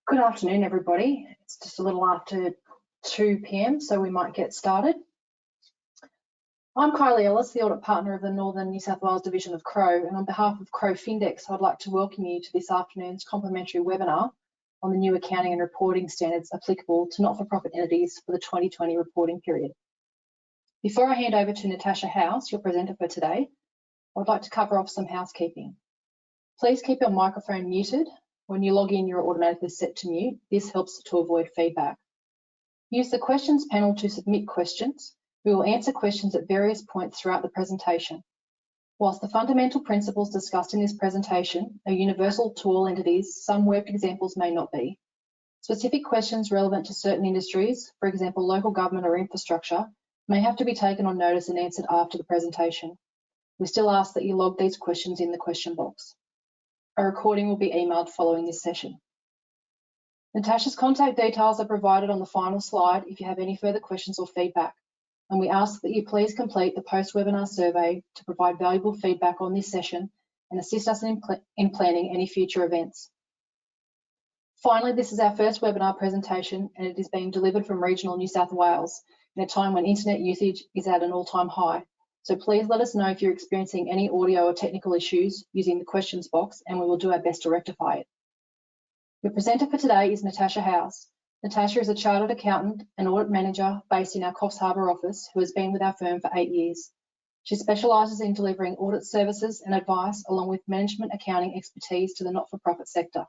Good afternoon, everybody. It's just a little after 2 p.m, so we might get started. I'm Kylie Ellis, the Audit Partner of the Northern New South Wales Division of Crowe, and on behalf of Crowe Findex, I'd like to welcome you to this afternoon's complimentary webinar on the new accounting and reporting standards applicable to not-for-profit entities for the 2020 reporting period. Before I hand over to Natasha House, your presenter for today, I'd like to cover off some housekeeping. Please keep your microphone muted. When you log in, you're automatically set to mute. This helps to avoid feedback. Use the questions panel to submit questions. We will answer questions at various points throughout the presentation. Whilst the fundamental principles discussed in this presentation are universal to all entities, some worked examples may not be. Specific questions relevant to certain industries, for example, local government or infrastructure, may have to be taken on notice and answered after the presentation. We still ask that you log these questions in the question box. A recording will be emailed following this session. Natasha's contact details are provided on the final slide if you have any further questions or feedback, and we ask that you please complete the post-webinar survey to provide valuable feedback on this session and assist us in planning any future events. Finally, this is our first webinar presentation, and it is being delivered from regional New South Wales in a time when internet usage is at an all-time high. So please let us know if you're experiencing any audio or technical issues using the questions box, and we will do our best to rectify it. Your presenter for today is Natasha House. Natasha is a chartered accountant and audit manager based in our Coffs Harbour office who has been with our firm for 8 years. She specialises in delivering audit services and advice along with management accounting expertise to the not-for-profit sector.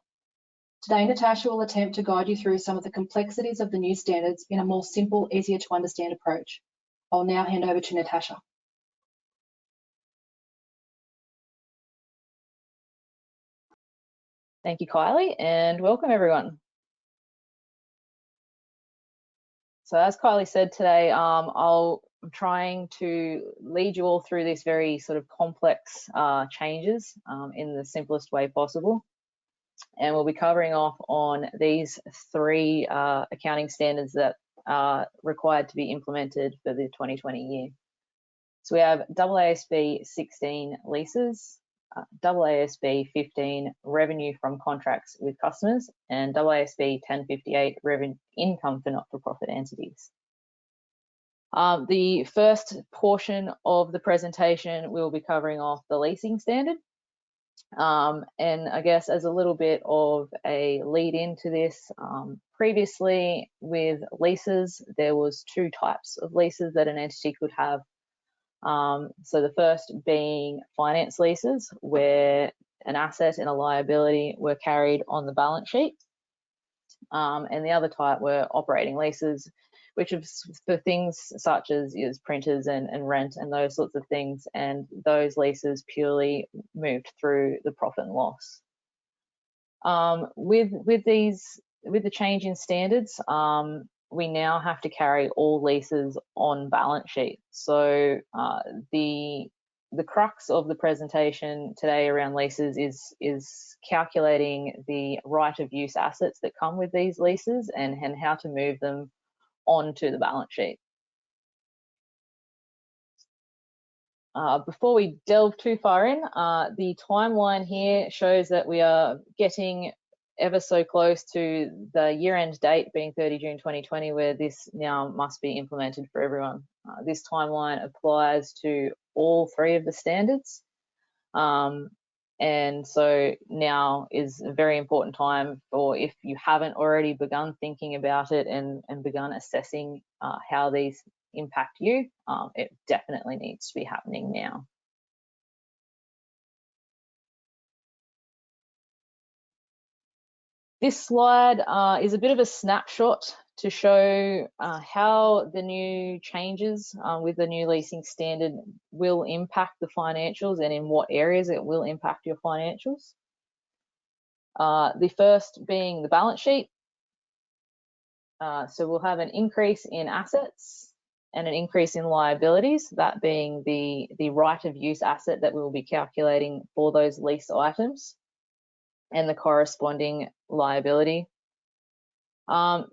Today, Natasha will attempt to guide you through some of the complexities of the new standards in a more simple, easier to understand approach. I'll now hand over to Natasha. Thank you, Kylie, and welcome everyone. So as Kylie said today, I'm trying to lead you all through these very sort of complex changes in the simplest way possible. And we'll be covering off on these 3 accounting standards that are required to be implemented for the 2020 year. So we have AASB 16 leases, AASB 15 revenue from contracts with customers, and AASB 1058 revenue income for not-for-profit entities. The first portion of the presentation we'll be covering off the leasing standard, and I guess as a little bit of a lead into this, previously with leases there was 2 types of leases that an entity could have. So the first being finance leases, where an asset and a liability were carried on the balance sheet. And the other type were operating leases, which is for things such as printers and rent and those sorts of things. And those leases purely moved through the profit and loss. With the change in standards, we now have to carry all leases on balance sheet. So the crux of the presentation today around leases is calculating the right of use assets that come with these leases and how to move them onto the balance sheet. Before we delve too far in, the timeline here shows that we are getting ever so close to the year-end date being 30 June 2020, where this now must be implemented for everyone. This timeline applies to all 3 of the standards. And so now is a very important time for, if you haven't already begun thinking about it and begun assessing how these impact you, it definitely needs to be happening now. This slide is a bit of a snapshot to show how the new changes with the new leasing standard will impact the financials and in what areas it will impact your financials. The first being the balance sheet. So we'll have an increase in assets and an increase in liabilities, that being the right of use asset that we will be calculating for those lease items, and the corresponding liability.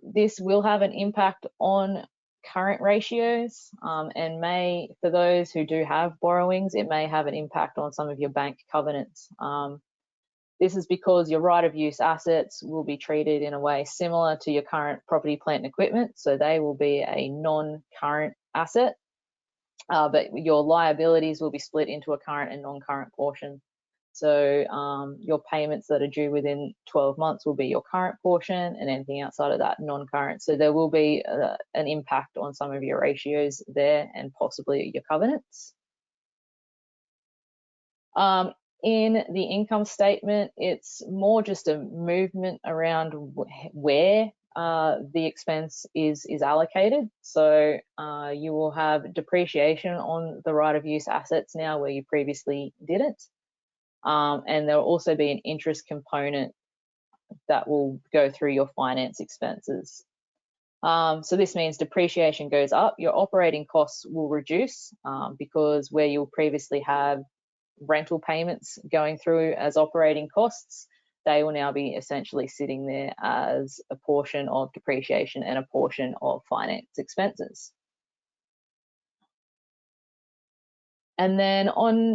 This will have an impact on current ratios and may, for those who do have borrowings, it may have an impact on some of your bank covenants. This is because your right of use assets will be treated in a way similar to your current property, plant and equipment. So they will be a non-current asset, but your liabilities will be split into a current and non-current portion. So your payments that are due within 12 months will be your current portion, and anything outside of that, non-current. So there will be an impact on some of your ratios there and possibly your covenants. In the income statement, it's more just a movement around where the expense is allocated. So you will have depreciation on the right of use assets now where you previously didn't. And there will also be an interest component that will go through your finance expenses. So this means depreciation goes up, your operating costs will reduce because where you'll previously have rental payments going through as operating costs, they will now be essentially sitting there as a portion of depreciation and a portion of finance expenses. And then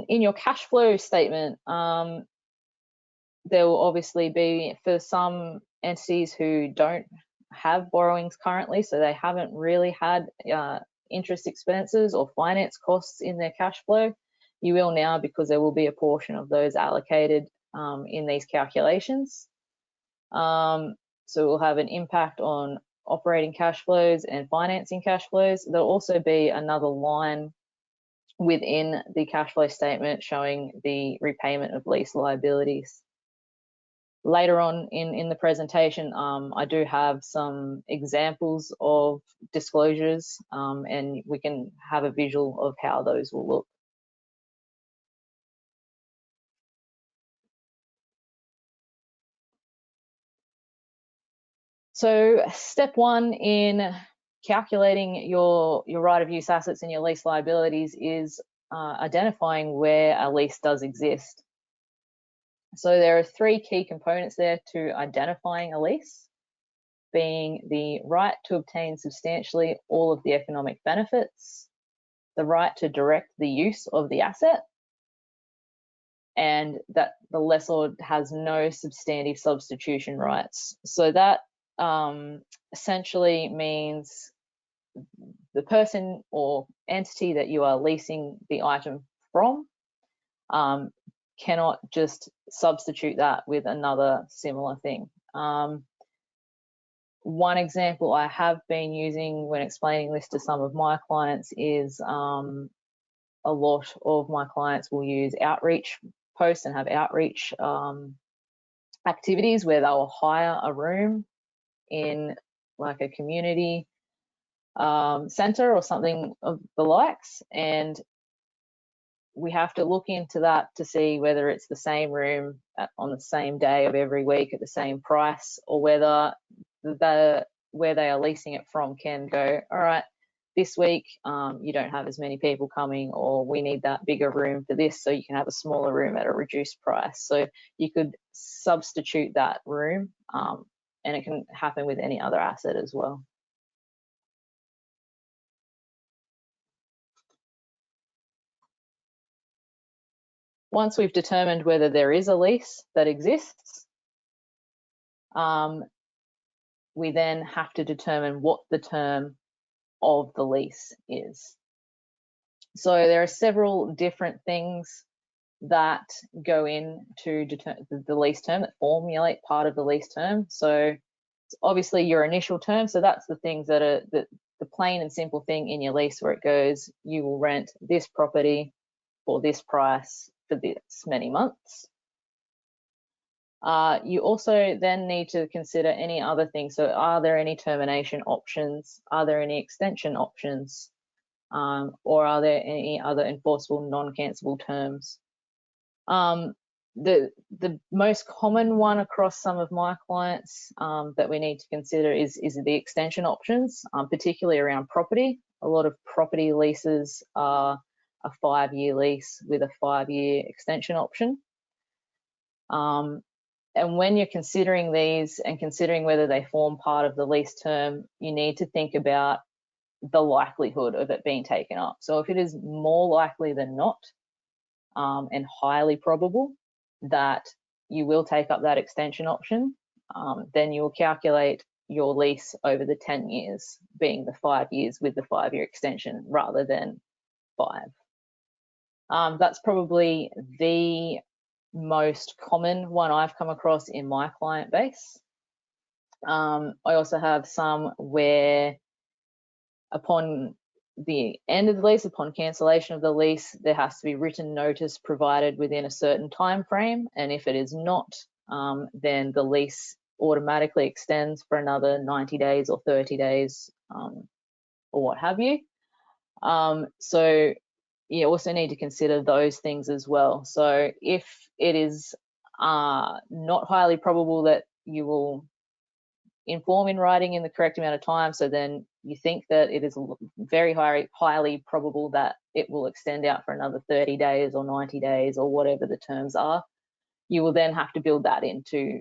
in your cash flow statement, there will obviously be, for some entities who don't have borrowings currently, so they haven't really had interest expenses or finance costs in their cash flow, you will now, because there will be a portion of those allocated in these calculations. So it will have an impact on operating cash flows and financing cash flows. There'll also be another line within the cash flow statement showing the repayment of lease liabilities. Later on in the presentation, I do have some examples of disclosures and we can have a visual of how those will look. So step one in calculating your right of use assets and your lease liabilities is identifying where a lease does exist. So there are three key components there to identifying a lease, being the right to obtain substantially all of the economic benefits, the right to direct the use of the asset, and that the lessor has no substantive substitution rights. So that essentially means the person or entity that you are leasing the item from cannot just substitute that with another similar thing. One example I have been using when explaining this to some of my clients is a lot of my clients will use outreach posts and have outreach activities where they'll hire a room in like a community center or something of the likes, and we have to look into that to see whether it's the same room on the same day of every week at the same price, or whether where they are leasing it from can go, all right, this week you don't have as many people coming, or we need that bigger room for this, so you can have a smaller room at a reduced price. So you could substitute that room, and it can happen with any other asset as well. Once we've determined whether there is a lease that exists, we then have to determine what the term of the lease is. So there are several different things that go into the lease term, that formulate part of the lease term. So it's obviously your initial term. So that's the things that are the plain and simple thing in your lease, where it goes, you will rent this property for this price for this many months. You also then need to consider any other things. So are there any termination options? Are there any extension options? Or are there any other enforceable non-cancelable terms? The most common one across some of my clients that we need to consider is the extension options, particularly around property. A lot of property leases are a 5-year lease with a 5-year extension option. And when you're considering these and considering whether they form part of the lease term, you need to think about the likelihood of it being taken up. So if it is more likely than not and highly probable that you will take up that extension option, then you'll calculate your lease over the 10 years, being the 5 years with the 5-year extension rather than 5. That's probably the most common one I've come across in my client base. I also have some where upon the end of the lease, upon cancellation of the lease, there has to be written notice provided within a certain time frame, and if it is not, then the lease automatically extends for another 90 days or 30 days or what have you. So you also need to consider those things as well. So if it is not highly probable that you will inform in writing in the correct amount of time, so then you think that it is very highly probable that it will extend out for another 30 days or 90 days or whatever the terms are, you will then have to build that into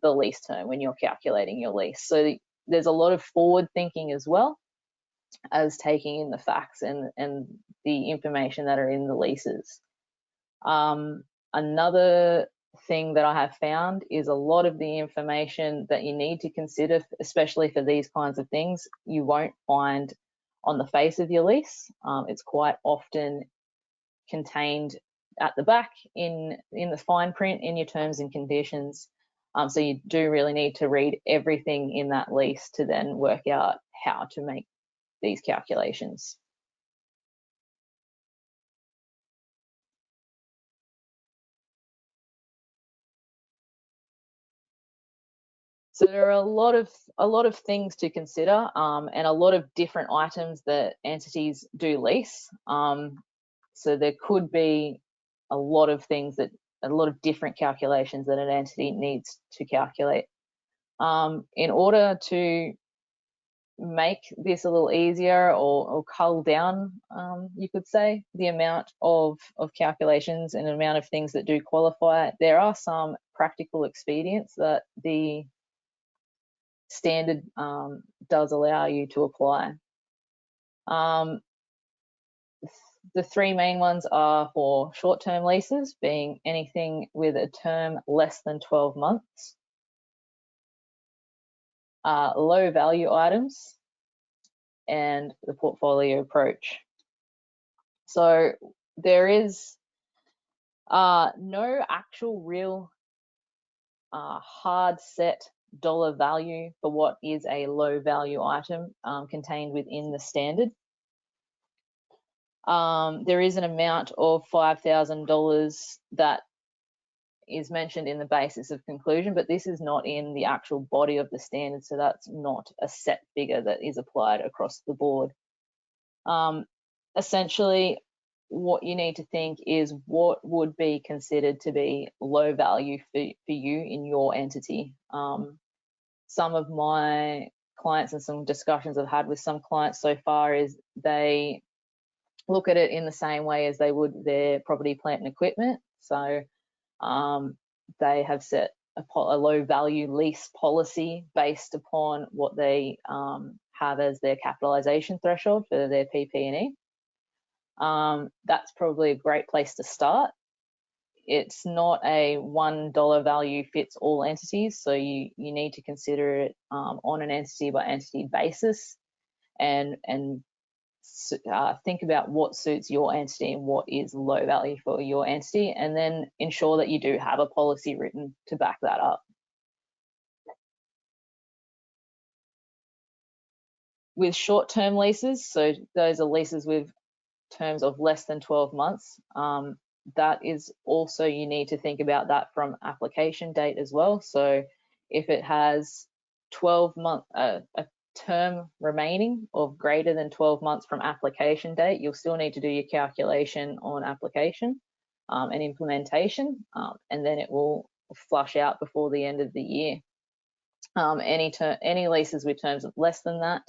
the lease term when you're calculating your lease. So there's a lot of forward thinking as well as taking in the facts and the information that are in the leases. Another thing that I have found is a lot of the information that you need to consider, especially for these kinds of things, you won't find on the face of your lease. It's quite often contained at the back in the fine print in your terms and conditions. So you do really need to read everything in that lease to then work out how to make these calculations. So there are a lot of things to consider, and a lot of different items that entities do lease. So there could be a lot of different calculations that an entity needs to calculate. In order to make this a little easier or cull down, you could say, the amount of calculations and amount of things that do qualify, there are some practical expedients that the standard does allow you to apply. The three main ones are for short-term leases, being anything with a term less than 12 months, low value items, and the portfolio approach. So there is no actual real hard set dollar value for what is a low value item contained within the standard. There is an amount of $5,000 that is mentioned in the basis of conclusion, but this is not in the actual body of the standard, so that's not a set figure that is applied across the board. Essentially, what you need to think is what would be considered to be low value for you in your entity. Some of my clients and some discussions I've had with some clients so far is they look at it in the same way as they would their property, plant and equipment. So they have set a low value lease policy based upon what they have as their capitalization threshold for their PP&E. That's probably a great place to start. It's not a $1 value fits all entities, so you need to consider it on an entity by entity basis and think about what suits your entity and what is low value for your entity, and then ensure that you do have a policy written to back that up. With short-term leases, so those are leases with terms of less than 12 months, that is also, you need to think about that from application date as well. So if it has 12-month a term remaining of greater than 12 months from application date, you'll still need to do your calculation on application and implementation, and then it will flush out before the end of the year. Any leases with terms of less than that,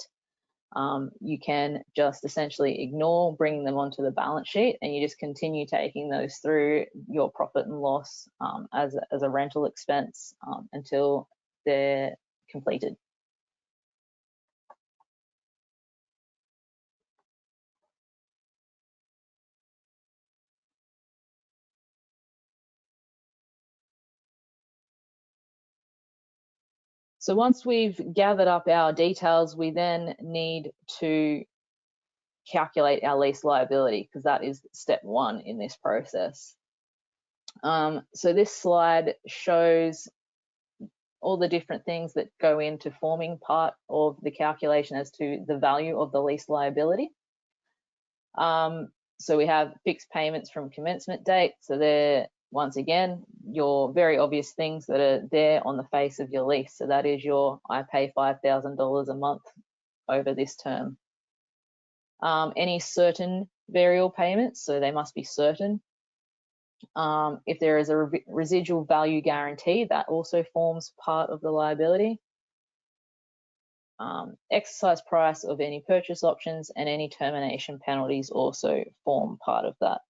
you can just essentially ignore bringing them onto the balance sheet, and you just continue taking those through your profit and loss as a rental expense until they're completed. So once we've gathered up our details, we then need to calculate our lease liability, because that is step one in this process. So this slide shows all the different things that go into forming part of the calculation as to the value of the lease liability. So we have fixed payments from commencement date. So they're, once again, your very obvious things that are there on the face of your lease. So that is your, I pay $5,000 a month over this term. Any certain variable payments, so they must be certain. If there is a residual value guarantee, that also forms part of the liability. Exercise price of any purchase options and any termination penalties also form part of that.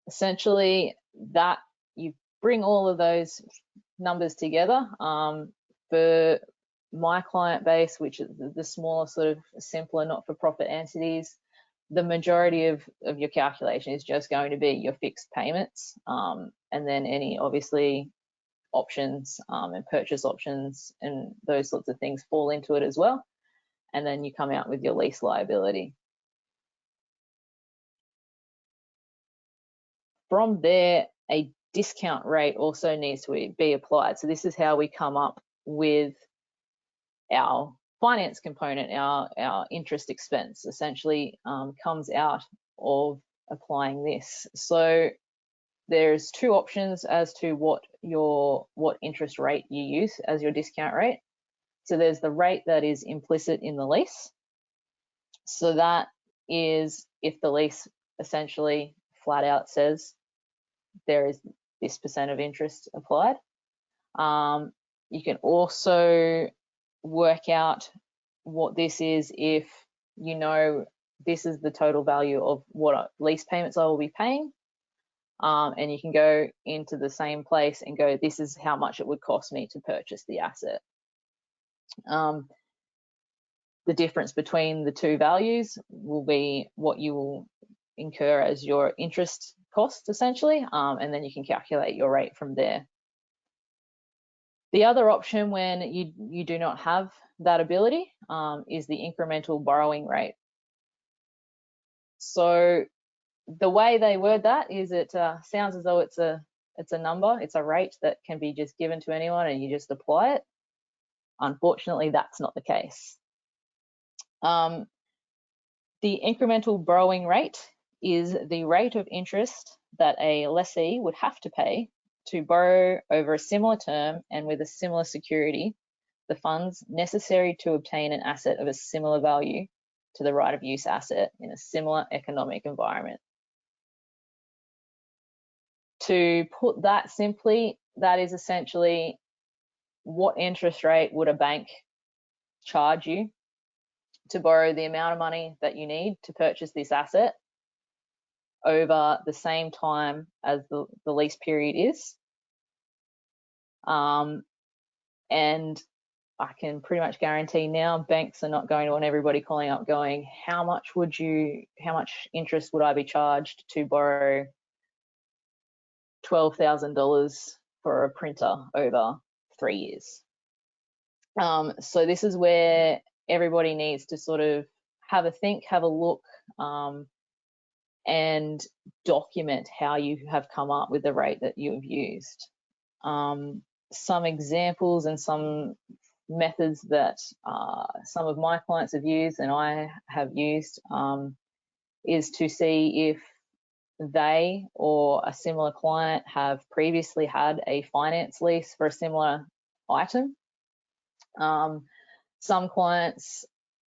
Essentially, that you bring all of those numbers together. For my client base, which is the smaller, sort of simpler not-for-profit entities, the majority of your calculation is just going to be your fixed payments, and then any, obviously, options and purchase options and those sorts of things fall into it as well. And then you come out with your lease liability. From there, a discount rate also needs to be applied. So this is how we come up with our finance component. Our interest expense essentially comes out of applying this. So there's two options as to what interest rate you use as your discount rate. So there's the rate that is implicit in the lease. So that is if the lease essentially flat out says there is this % of interest applied. You can also work out what this is if you know this is the total value of what lease payments I will be paying. And you can go into the same place and go, this is how much it would cost me to purchase the asset. The difference between the two values will be what you will incur as your interest cost, essentially, and then you can calculate your rate from there. The other option when you do not have that ability is the incremental borrowing rate. So the way they word that is it sounds as though it's a number, it's a rate that can be just given to anyone and you just apply it. Unfortunately, that's not the case. The incremental borrowing rate is the rate of interest that a lessee would have to pay to borrow over a similar term and with a similar security the funds necessary to obtain an asset of a similar value to the right of use asset in a similar economic environment. To put that simply, that is essentially what interest rate would a bank charge you to borrow the amount of money that you need to purchase this asset over the same time as the lease period is. And I can pretty much guarantee now banks are not going to want everybody calling up going, how much interest would I be charged to borrow $12,000 for a printer over 3 years? So this is where everybody needs to sort of have a think, have a look, and document how you have come up with the rate that you have used. Some examples and some methods that some of my clients have used and I have used is to see if they or a similar client have previously had a finance lease for a similar item. Some clients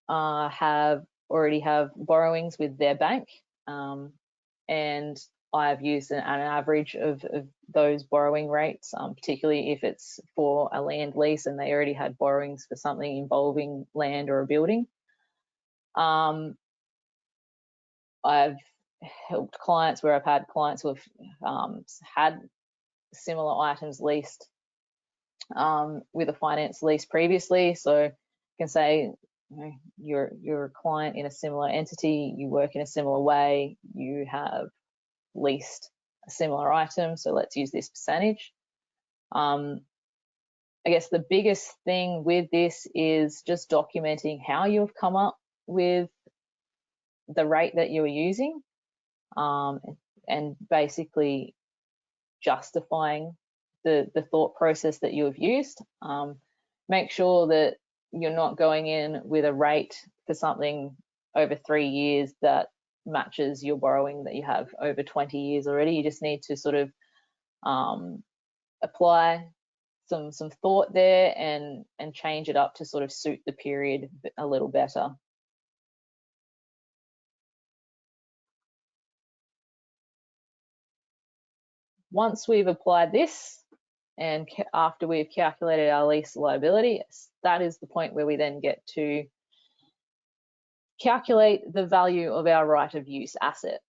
already have borrowings with their bank, and I've used an average of those borrowing rates, particularly if it's for a land lease and they already had borrowings for something involving land or a building. I've helped clients where I've had clients who have had similar items leased with a finance lease previously. So I can say, you're a client in a similar entity, you work in a similar way, you have leased a similar item, so let's use this percentage. I guess the biggest thing with this is just documenting how you've come up with the rate that you're using, and basically justifying the thought process that you have used. Make sure that you're not going in with a rate for something over 3 years that matches your borrowing that you have over 20 years already. You just need to sort of apply some thought there and change it up to sort of suit the period a little better. Once we've applied this, and after we've calculated our lease liability, that is the point where we then get to calculate the value of our right of use asset.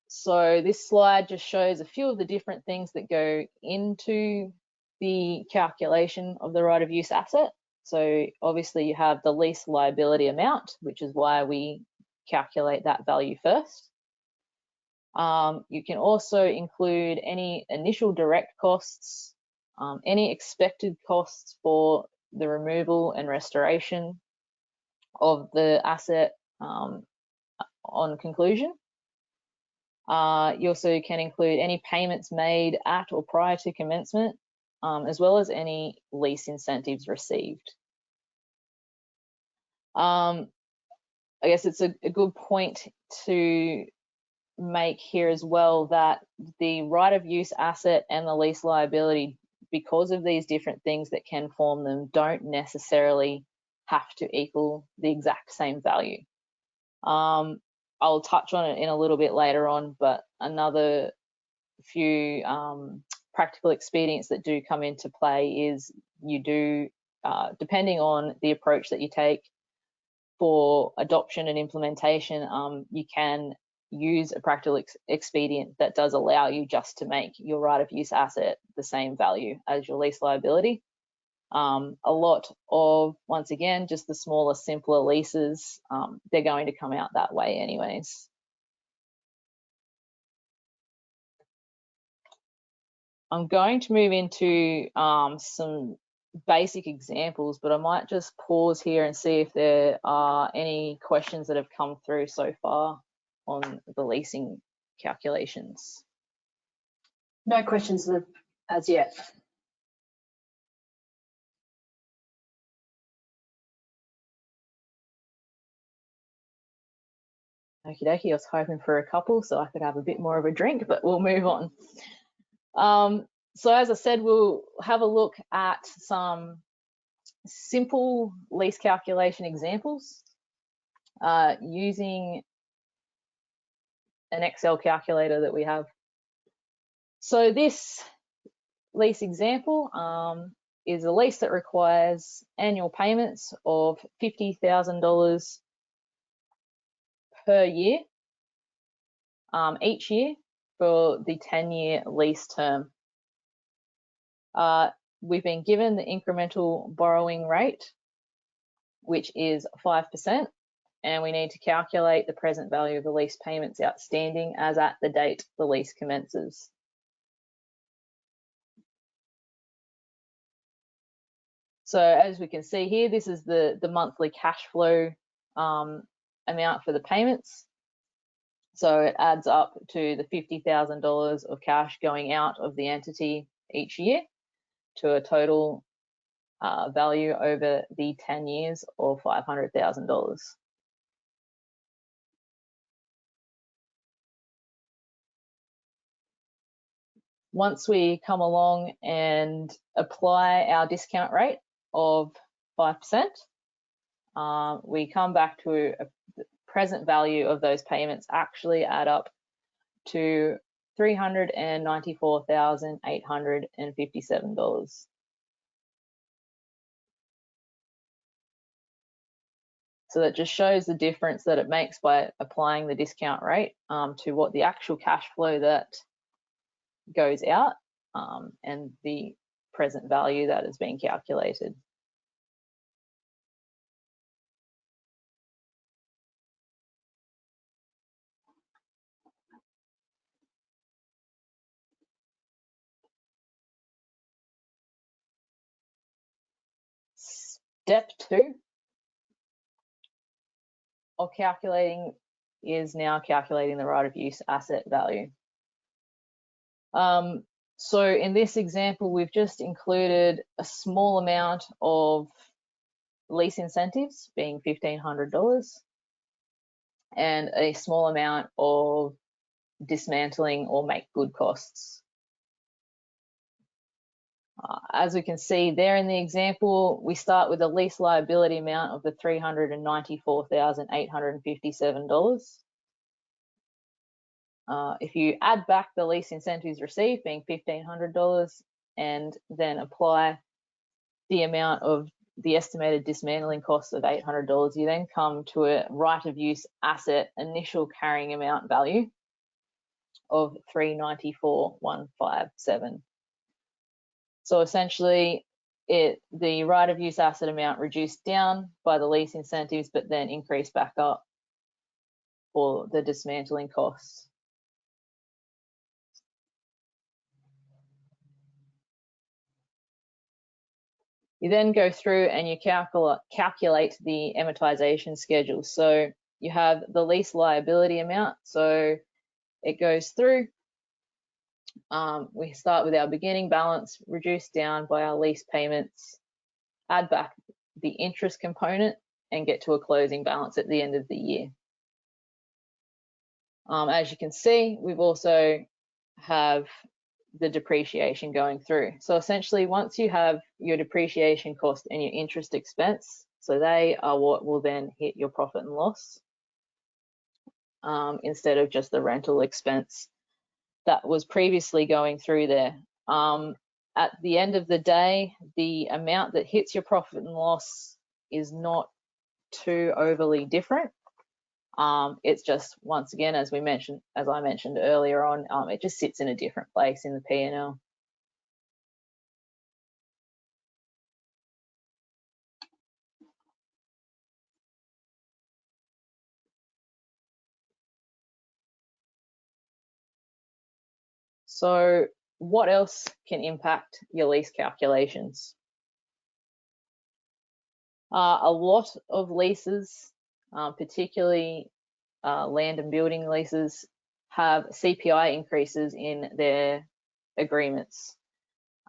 So this slide just shows a few of the different things that go into the calculation of the right of use asset. So obviously you have the lease liability amount, which is why we calculate that value first. You can also include any initial direct costs, any expected costs for the removal and restoration of the asset on conclusion. You also can include any payments made at or prior to commencement, as well as any lease incentives received. I guess it's a good point to make here as well that the right of use asset and the lease liability, because of these different things that can form them, don't necessarily have to equal the exact same value. I'll touch on it in a little bit later on, but another few practical expedients that do come into play is you do, depending on the approach that you take for adoption and implementation, you can use a practical expedient that does allow you just to make your right of use asset the same value as your lease liability. A lot of, once again, just the smaller, simpler leases, they're going to come out that way anyways. I'm going to move into some basic examples, but I might just pause here and see if there are any questions that have come through so far on the leasing calculations. No questions as yet. Okie dokie, I was hoping for a couple so I could have a bit more of a drink, but we'll move on. So as I said, we'll have a look at some simple lease calculation examples using an Excel calculator that we have. So this lease example is a lease that requires annual payments of $50,000 per year, each year for the 10-year lease term. We've been given the incremental borrowing rate, which is 5%, and we need to calculate the present value of the lease payments outstanding as at the date the lease commences. So as we can see here, this is the monthly cash flow amount for the payments. So it adds up to the $50,000 of cash going out of the entity each year to a total value over the 10 years of $500,000. Once we come along and apply our discount rate of 5%, we come back to a present value of those payments actually add up to $394,857. So that just shows the difference that it makes by applying the discount rate to what the actual cash flow that goes out and the present value that is being calculated. Step 2 of calculating is now calculating the right of use asset value. So in this example, we've just included a small amount of lease incentives, being $1,500, and a small amount of dismantling or make good costs. As we can see there in the example, we start with a lease liability amount of the $394,857. If you add back the lease incentives received, being $1,500, and then apply the amount of the estimated dismantling costs of $800, you then come to a right of use asset initial carrying amount value of $394,157. So essentially, the right of use asset amount reduced down by the lease incentives, but then increased back up for the dismantling costs. You then go through and you calculate the amortization schedule. So you have the lease liability amount. So it goes through. We start with our beginning balance, reduced down by our lease payments, add back the interest component, and get to a closing balance at the end of the year. As you can see, we've also have the depreciation going through. So essentially, once you have your depreciation cost and your interest expense, so they are what will then hit your profit and loss, instead of just the rental expense that was previously going through there. At the end of the day, the amount that hits your profit and loss is not too overly different. It's just, once again, as I mentioned earlier on, it just sits in a different place in the P&L. So what else can impact your lease calculations? A lot of leases, particularly land and building leases, have CPI increases in their agreements.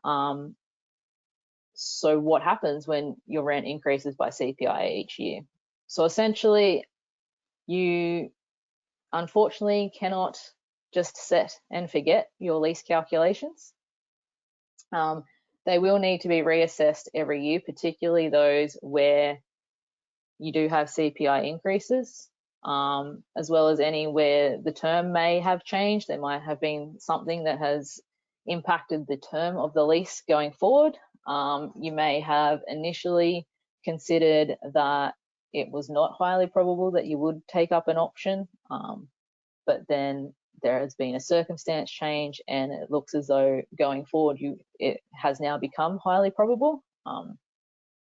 So what happens when your rent increases by CPI each year? So essentially, you unfortunately cannot just set and forget your lease calculations. They will need to be reassessed every year, particularly those where you do have CPI increases, as well as any where the term may have changed. There might have been something that has impacted the term of the lease going forward. You may have initially considered that it was not highly probable that you would take up an option, but then there has been a circumstance change and it looks as though going forward it has now become highly probable.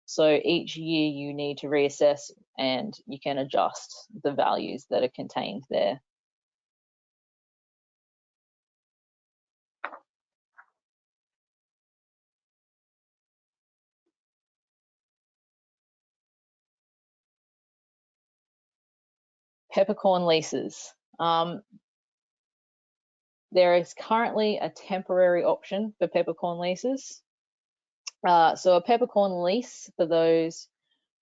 So each year you need to reassess and you can adjust the values that are contained there. Peppercorn leases. There is currently a temporary option for peppercorn leases. So a peppercorn lease, for those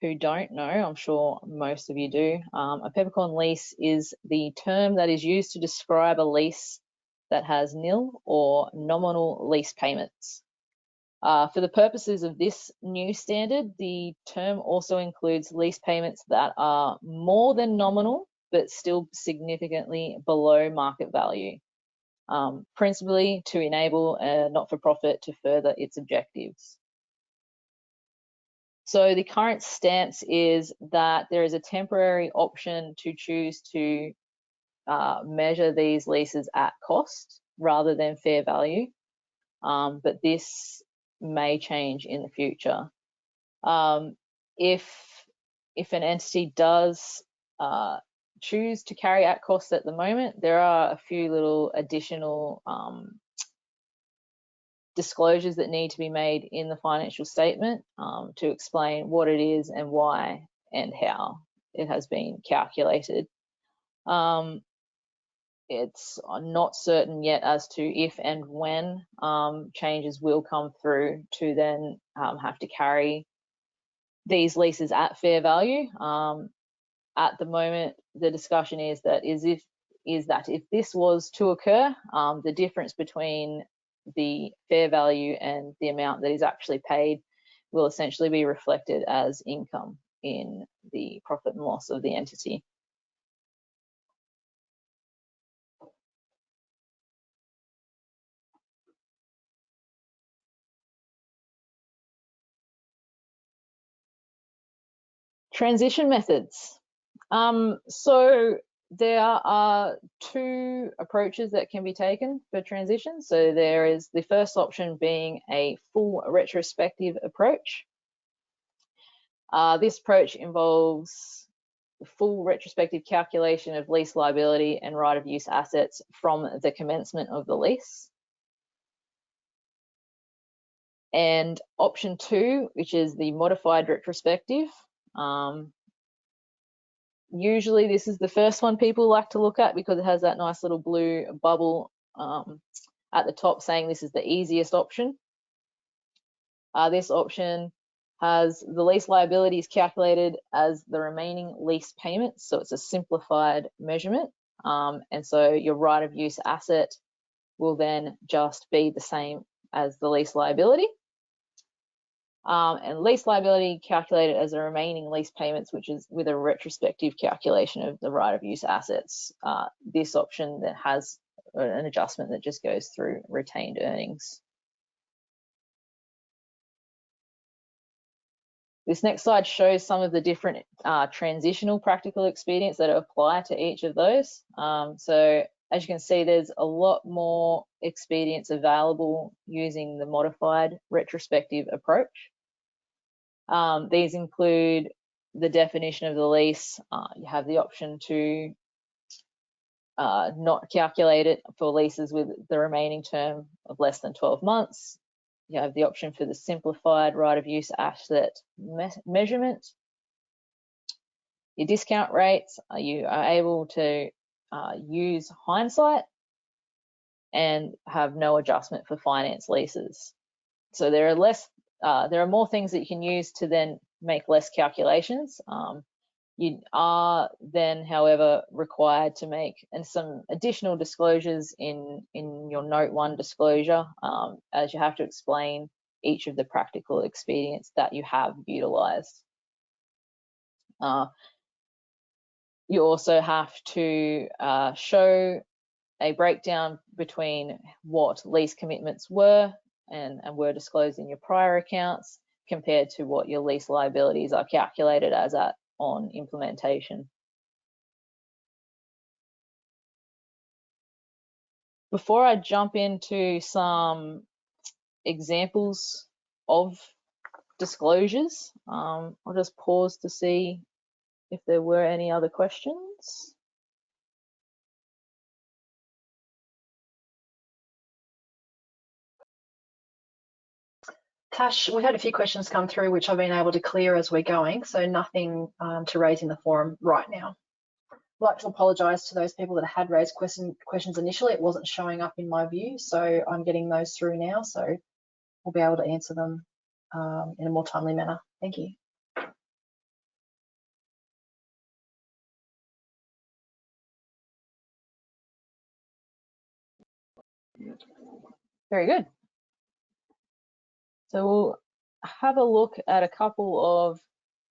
who don't know, I'm sure most of you do, a peppercorn lease is the term that is used to describe a lease that has nil or nominal lease payments. For the purposes of this new standard, the term also includes lease payments that are more than nominal, but still significantly below market value, principally to enable a not-for-profit to further its objectives. So the current stance is that there is a temporary option to choose to measure these leases at cost rather than fair value, but this may change in the future. If an entity does choose to carry out costs at the moment, there are a few little additional disclosures that need to be made in the financial statement to explain what it is and why and how it has been calculated. It's not certain yet as to if and when changes will come through to then have to carry these leases at fair value. At the moment, the discussion is that if this was to occur, the difference between the fair value and the amount that is actually paid will essentially be reflected as income in the profit and loss of the entity. Transition methods. So there are two approaches that can be taken for transition. So there is the first option being a full retrospective approach. This approach involves the full retrospective calculation of lease liability and right of use assets from the commencement of the lease. And option two, which is the modified retrospective. Usually this is the first one people like to look at because it has that nice little blue bubble at the top saying this is the easiest option. This option has the lease liabilities calculated as the remaining lease payments, so it's a simplified measurement, and so your right of use asset will then just be the same as the lease liability. And lease liability calculated as the remaining lease payments, which is with a retrospective calculation of the right of use assets. This option that has an adjustment that just goes through retained earnings. This next slide shows some of the different transitional practical expedients that apply to each of those. So as you can see, there's a lot more expedients available using the modified retrospective approach. These include the definition of the lease. You have the option to not calculate it for leases with the remaining term of less than 12 months. You have the option for the simplified right of use asset measurement. Your discount rates, you are able to use hindsight and have no adjustment for finance leases. So there are more things that you can use to then make less calculations. You are then, however, required to make some additional disclosures in your Note 1 disclosure, as you have to explain each of the practical expedients that you have utilised. You also have to show a breakdown between what lease commitments were and were disclosed in your prior accounts compared to what your lease liabilities are calculated as at on implementation. Before I jump into some examples of disclosures, I'll just pause to see if there were any other questions. Tash, we've had a few questions come through which I've been able to clear as we're going, so nothing to raise in the forum right now. I'd like to apologise to those people that had raised questions initially. It wasn't showing up in my view, so I'm getting those through now, so we'll be able to answer them in a more timely manner. Thank you. Very good. So we'll have a look at a couple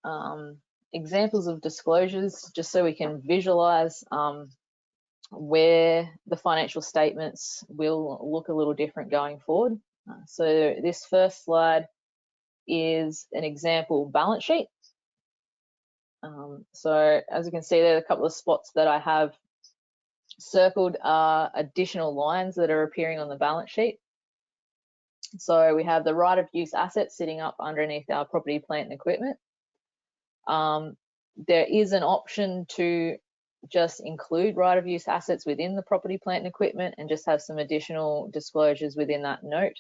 of examples of disclosures just so we can visualize where the financial statements will look a little different going forward. So this first slide is an example balance sheet. So as you can see, there are a couple of spots that I have circled are additional lines that are appearing on the balance sheet. So we have the right of use assets sitting up underneath our property, plant and equipment. There is an option to just include right of use assets within the property, plant and equipment and just have some additional disclosures within that note.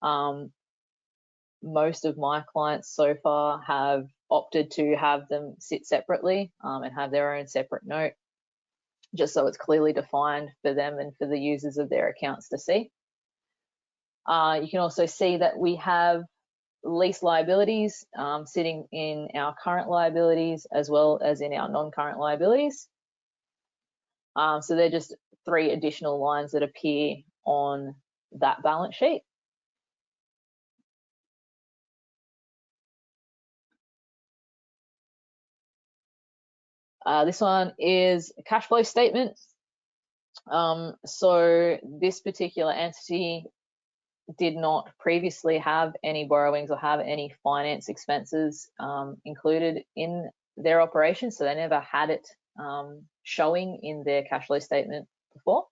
Most of my clients so far have opted to have them sit separately and have their own separate note, just so it's clearly defined for them and for the users of their accounts to see. You can also see that we have lease liabilities sitting in our current liabilities as well as in our non-current liabilities. So they're just 3 additional lines that appear on that balance sheet. This one is a cash flow statement. So this particular entity did not previously have any borrowings or have any finance expenses included in their operation, so they never had it showing in their cash flow statement before.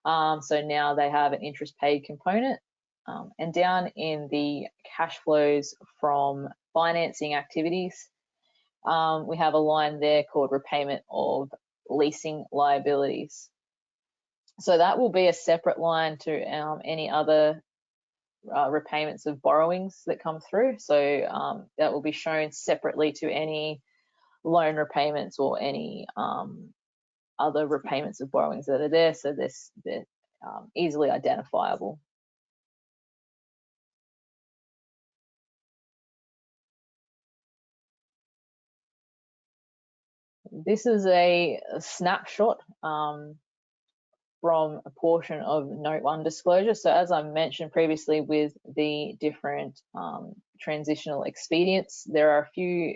So now they have an interest paid component, and down in the cash flows from financing activities, we have a line there called repayment of leasing liabilities. So that will be a separate line to any other repayments of borrowings that come through. So that will be shown separately to any loan repayments or any other repayments of borrowings that are there. So they're easily identifiable. This is a snapshot from a portion of Note 1 disclosure. So as I mentioned previously with the different transitional expedients, there are a few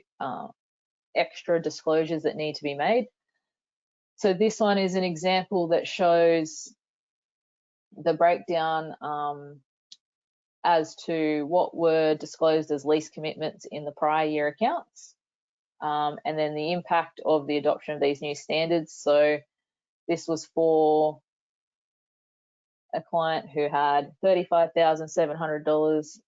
extra disclosures that need to be made. So this one is an example that shows the breakdown as to what were disclosed as lease commitments in the prior year accounts, and then the impact of the adoption of these new standards. So this was for a client who had $35,700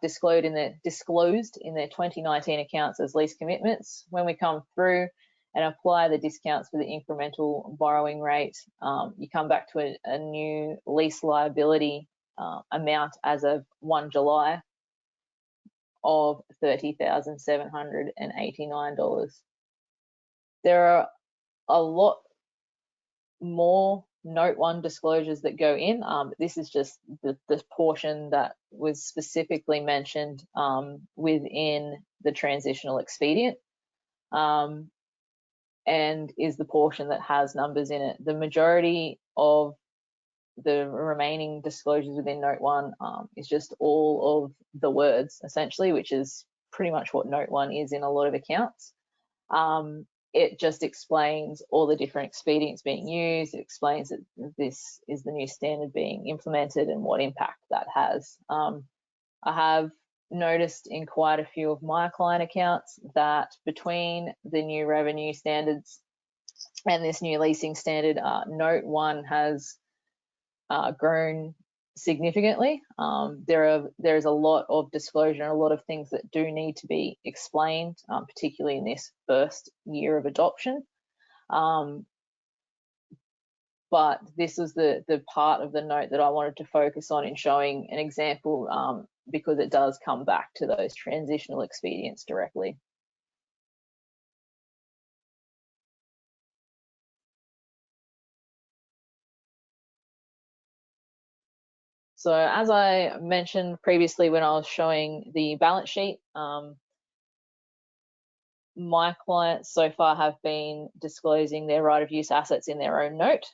disclosed in their 2019 accounts as lease commitments. When we come through and apply the discounts for the incremental borrowing rate, you come back to a new lease liability amount as of 1 July of $30,789. There are a lot more Note 1 disclosures that go in. This is just the portion that was specifically mentioned within the transitional expedient, and is the portion that has numbers in it. The majority of the remaining disclosures within Note 1 is just all of the words, essentially, which is pretty much what Note 1 is in a lot of accounts. It just explains all the different expedients being used. It explains that this is the new standard being implemented and what impact that has. I have noticed in quite a few of my client accounts that between the new revenue standards and this new leasing standard, Note 1 has grown significantly. There is a lot of disclosure and a lot of things that do need to be explained, particularly in this first year of adoption. But this is the part of the note that I wanted to focus on in showing an example, because it does come back to those transitional expedients directly. So as I mentioned previously when I was showing the balance sheet, my clients so far have been disclosing their right of use assets in their own note.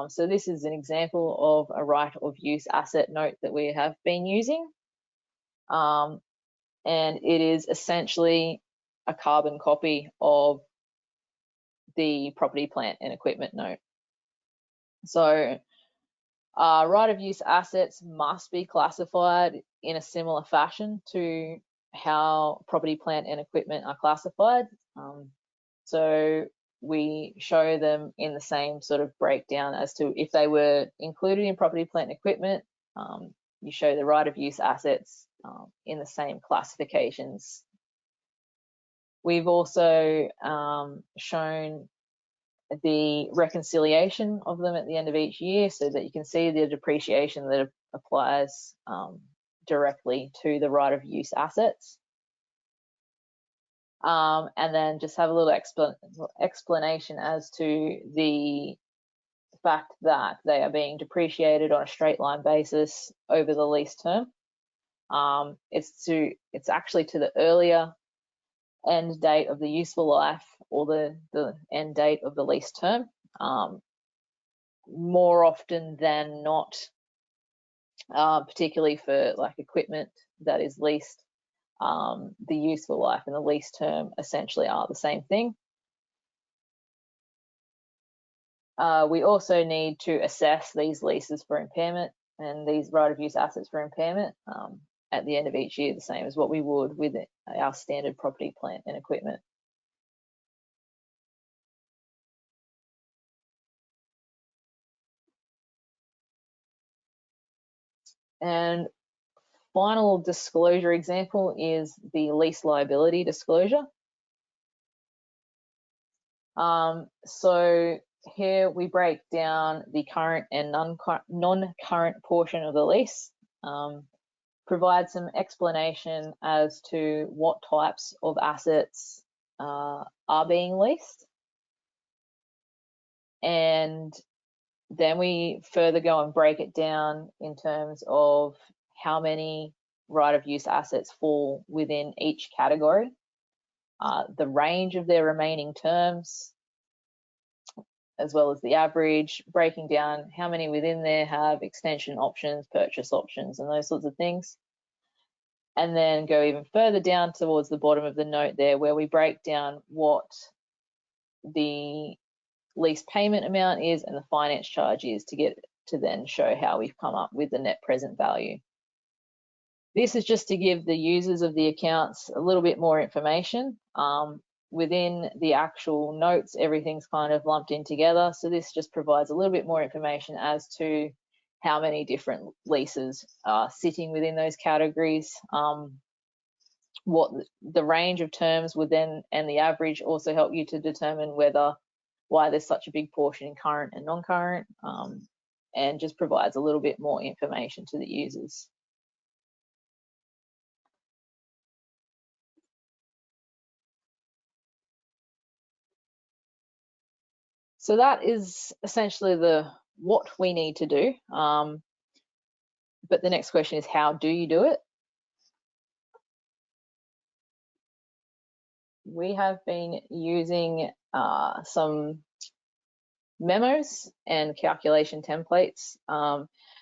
So this is an example of a right of use asset note that we have been using. And it is essentially a carbon copy of the property, plant and equipment note. So right of use assets must be classified in a similar fashion to how property, plant and equipment are classified. So we show them in the same sort of breakdown as to if they were included in property, plant and equipment. You show the right of use assets in the same classifications. We've also shown the reconciliation of them at the end of each year so that you can see the depreciation that applies directly to the right of use assets. And then just have a little explanation as to the fact that they are being depreciated on a straight line basis over the lease term. It's actually to the earlier end date of the useful life or the end date of the lease term. More often than not, particularly for like equipment that is leased, the useful life and the lease term essentially are the same thing. We also need to assess these leases for impairment and these right of use assets for impairment at the end of each year, the same as what we would with our standard property, plant and equipment. And final disclosure example is the lease liability disclosure. So here we break down the current and non-current portion of the lease, provide some explanation as to what types of assets are being leased, and then we further go and break it down in terms of how many right of use assets fall within each category, the range of their remaining terms, as well as the average, breaking down how many within there have extension options, purchase options, and those sorts of things. And then go even further down towards the bottom of the note there, where we break down what the lease payment amount is and the finance charge is to get to then show how we've come up with the net present value. This is just to give the users of the accounts a little bit more information. Within the actual notes, everything's kind of lumped in together. So this just provides a little bit more information as to how many different leases are sitting within those categories, what the range of terms would then, and the average also help you to determine why there's such a big portion in current and non-current, and just provides a little bit more information to the users. So that is essentially what we need to do. But the next question is, how do you do it? We have been using some memos and calculation templates,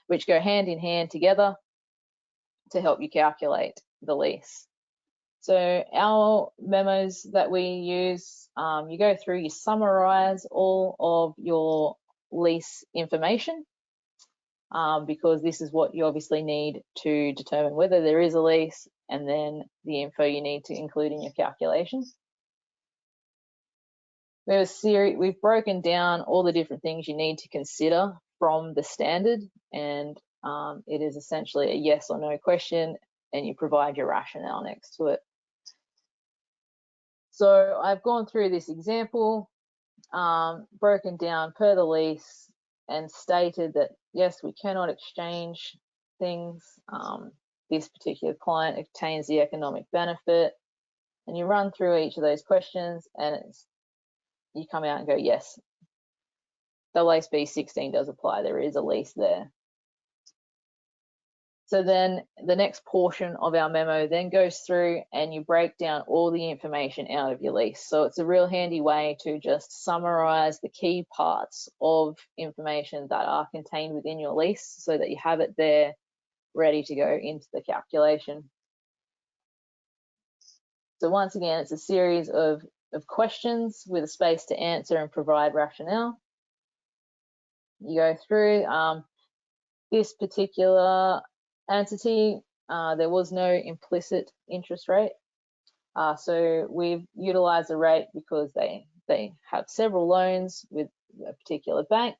which go hand in hand together to help you calculate the lease. So our memos that we use, you go through, you summarize all of your lease information, because this is what you obviously need to determine whether there is a lease, and then the info you need to include in your calculations. We've broken down all the different things you need to consider from the standard, and it is essentially a yes or no question, and you provide your rationale next to it. So I've gone through this example, broken down per the lease, and stated that yes, we cannot exchange things. This particular client obtains the economic benefit, and you run through each of those questions, and you come out and go, yes, AASB 16 does apply. There is a lease there. So then the next portion of our memo then goes through and you break down all the information out of your lease. So it's a real handy way to just summarize the key parts of information that are contained within your lease so that you have it there ready to go into the calculation. So once again, it's a series of questions with a space to answer and provide rationale. You go through this particular entity, there was no implicit interest rate. So we've utilized the rate because they have several loans with a particular bank.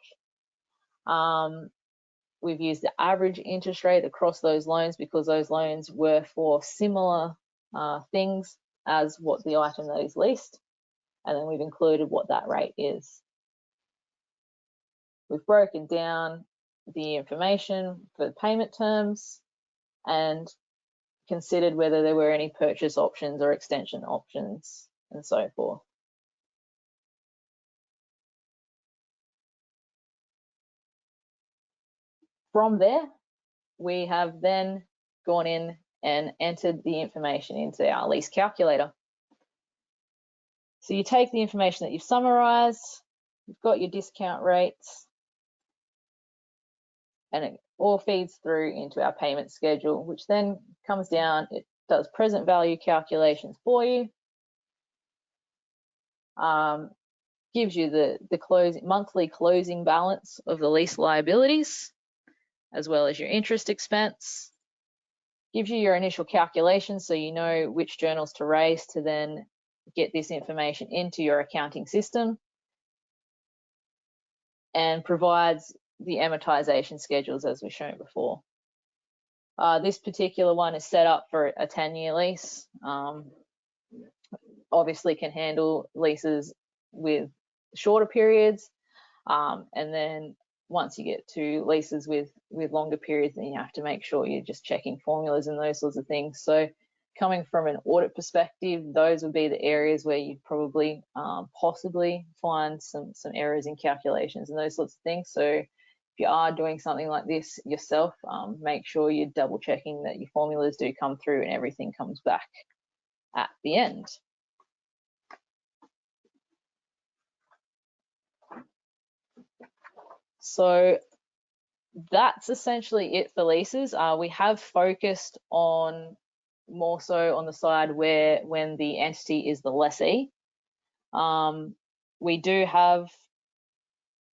We've used the average interest rate across those loans because those loans were for similar things as what the item that is leased. And then we've included what that rate is. we've broken down the information for the payment terms and considered whether there were any purchase options or extension options and so forth. From there, we have then gone in and entered the information into our lease calculator. So you take the information that you've summarized, you've got your discount rates, and it all feeds through into our payment schedule, which then comes down, it does present value calculations for you, gives you the monthly closing balance of the lease liabilities, as well as your interest expense, gives you your initial calculations so you know which journals to raise to then get this information into your accounting system, and provides the amortization schedules as we've shown before. This particular one is set up for a 10-year lease. Obviously can handle leases with shorter periods, and then once you get to leases with longer periods, then you have to make sure you're just checking formulas and those sorts of things. So coming from an audit perspective, those would be the areas where you'd probably possibly find some errors in calculations and those sorts of things. So if you are doing something like this yourself, make sure you're double checking that your formulas do come through and everything comes back at the end. So that's essentially it for leases. We have focused on more so on the side where when the entity is the lessee. We do have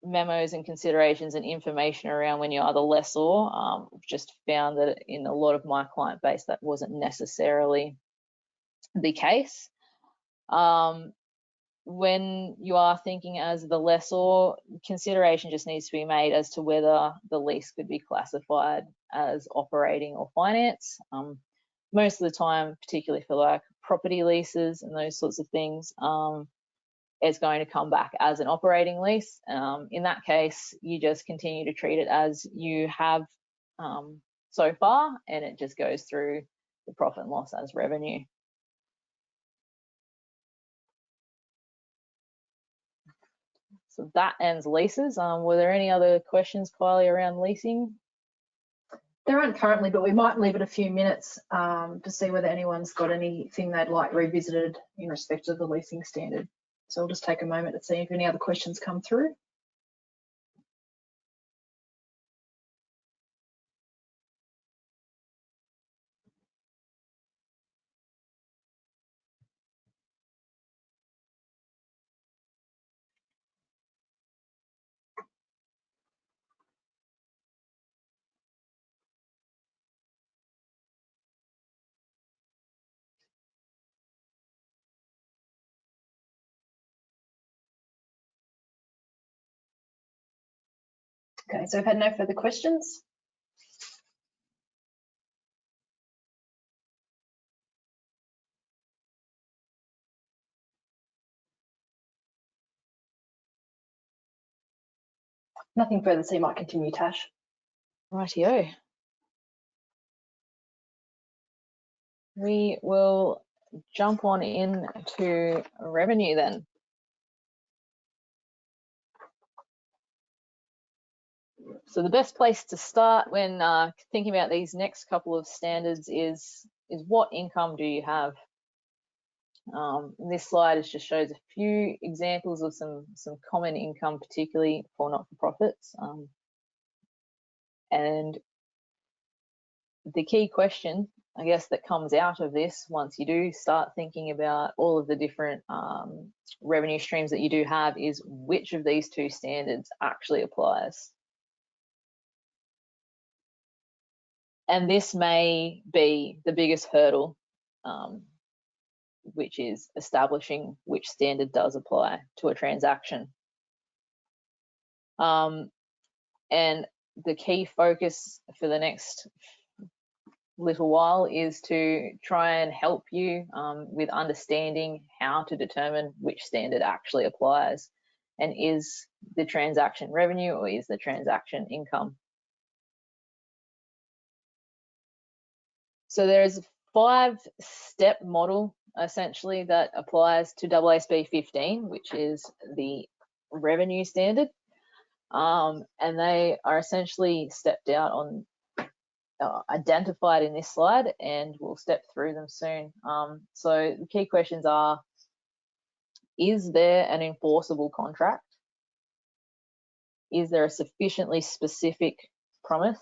memos and considerations and information around when you are the lessor. We've just found that in a lot of my client base that wasn't necessarily the case. When you are thinking as the lessor, consideration just needs to be made as to whether the lease could be classified as operating or finance. Most of the time, particularly for like property leases and those sorts of things, it's going to come back as an operating lease. In that case, you just continue to treat it as you have so far, and it just goes through the profit and loss as revenue. So that ends leases. Were there any other questions, Kylie, around leasing? There aren't currently, but we might leave it a few minutes to see whether anyone's got anything they'd like revisited in respect of the leasing standard. So we'll just take a moment to see if any other questions come through. Okay, so I've had no further questions. Nothing further, so you might continue, Tash. Rightio. We will jump on into revenue then. So the best place to start when thinking about these next couple of standards is what income do you have? This slide just shows a few examples of some common income, particularly for not-for-profits. And the key question, I guess, that comes out of this once you do start thinking about all of the different revenue streams that you do have is which of these two standards actually applies. And this may be the biggest hurdle, which is establishing which standard does apply to a transaction. And the key focus for the next little while is to try and help you with understanding how to determine which standard actually applies. and is the transaction revenue or is the transaction income. So there is a 5-step model essentially that applies to AASB 15, which is the revenue standard, and they are essentially stepped out on identified in this slide, and we'll step through them soon. So the key questions are: is there an enforceable contract? Is there a sufficiently specific promise?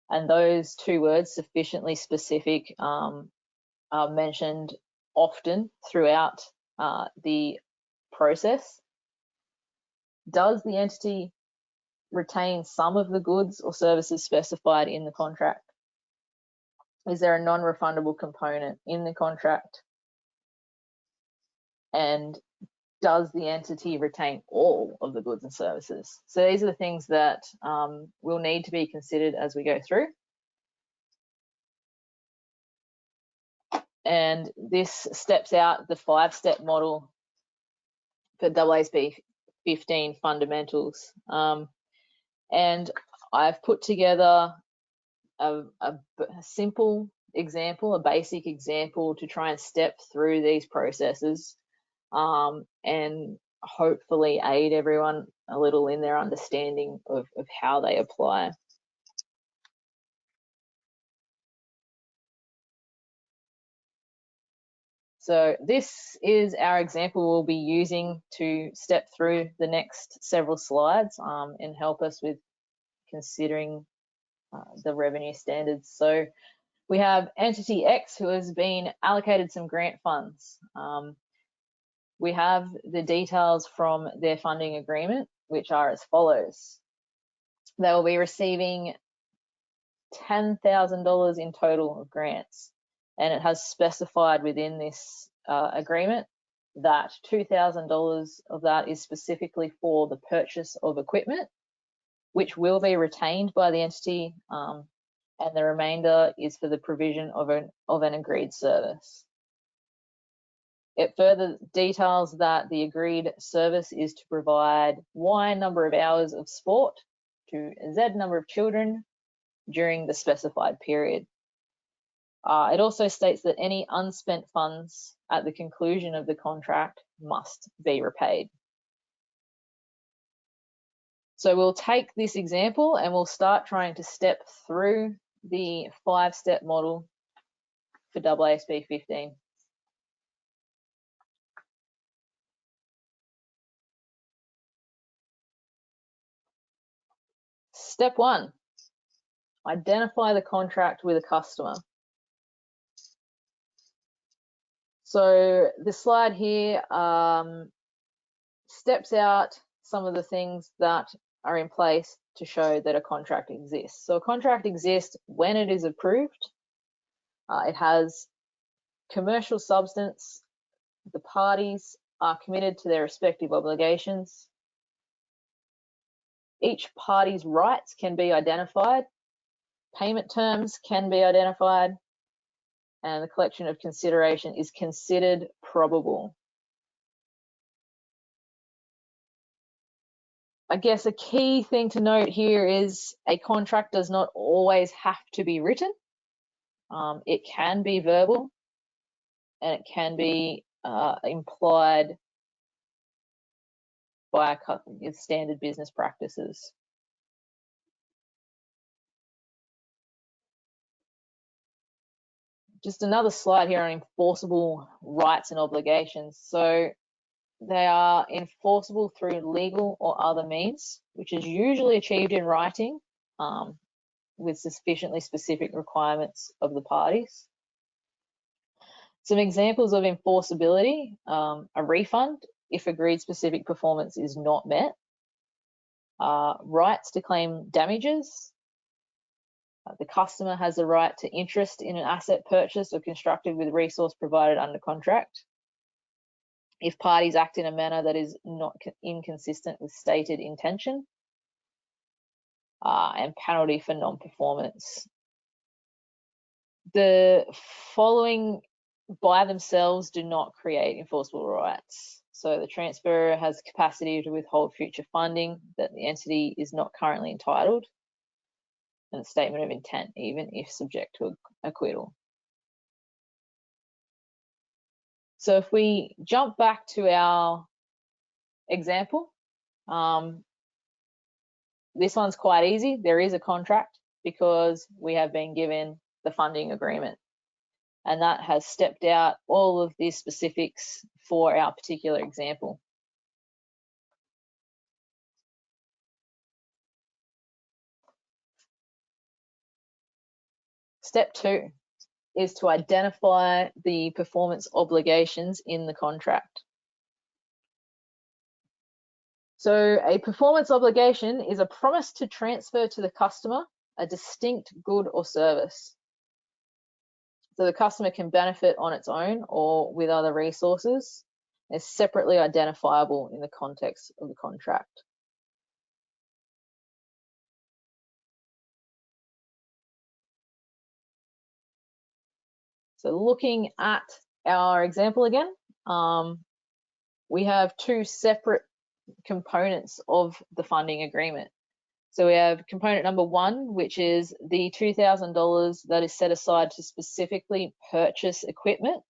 And those two words, sufficiently specific, are mentioned often throughout the process. Does the entity retain some of the goods or services specified in the contract? Is there a non-refundable component in the contract? And does the entity retain all of the goods and services? So these are the things that will need to be considered as we go through. And this steps out the 5-step model for AASB 15 fundamentals. And I've put together a simple example, a basic example to try and step through these processes and hopefully aid everyone a little in their understanding of how they apply. So this is our example we'll be using to step through the next several slides and help us with considering the revenue standards. So we have entity X who has been allocated some grant funds. We have the details from their funding agreement, which are as follows. They will be receiving $10,000 in total of grants, and it has specified within this agreement that $2,000 of that is specifically for the purchase of equipment, which will be retained by the entity, and the remainder is for the provision of an agreed service. It further details that the agreed service is to provide Y number of hours of sport to Z number of children during the specified period. It also states that any unspent funds at the conclusion of the contract must be repaid. So we'll take this example and we'll start trying to step through the 5-step model for AASB 15. Step 1, identify the contract with a customer. So the slide here steps out some of the things that are in place to show that a contract exists. So a contract exists when it is approved. It has commercial substance. The parties are committed to their respective obligations. Each party's rights can be identified. Payment terms can be identified. And the collection of consideration is considered probable. I guess a key thing to note here is a contract does not always have to be written. It can be verbal and it can be implied by standard business practices. Just another slide here on enforceable rights and obligations. So they are enforceable through legal or other means, which is usually achieved in writing with sufficiently specific requirements of the parties. Some examples of enforceability: a refund if agreed specific performance is not met, rights to claim damages. The customer has a right to interest in an asset purchased or constructed with resource provided under contract if parties act in a manner that is not inconsistent with stated intention, and penalty for non-performance. The following by themselves do not create enforceable rights. So the transferor has capacity to withhold future funding that the entity is not currently entitled, and a statement of intent, even if subject to acquittal. So if we jump back to our example, this one's quite easy. There is a contract because we have been given the funding agreement, and that has stepped out all of the specifics for our particular example. Step 2 is to identify the performance obligations in the contract. So a performance obligation is a promise to transfer to the customer a distinct good or service. So the customer can benefit on its own or with other resources. It's separately identifiable in the context of the contract. So looking at our example again, we have two separate components of the funding agreement. So we have component number 1, which is the $2,000 that is set aside to specifically purchase equipment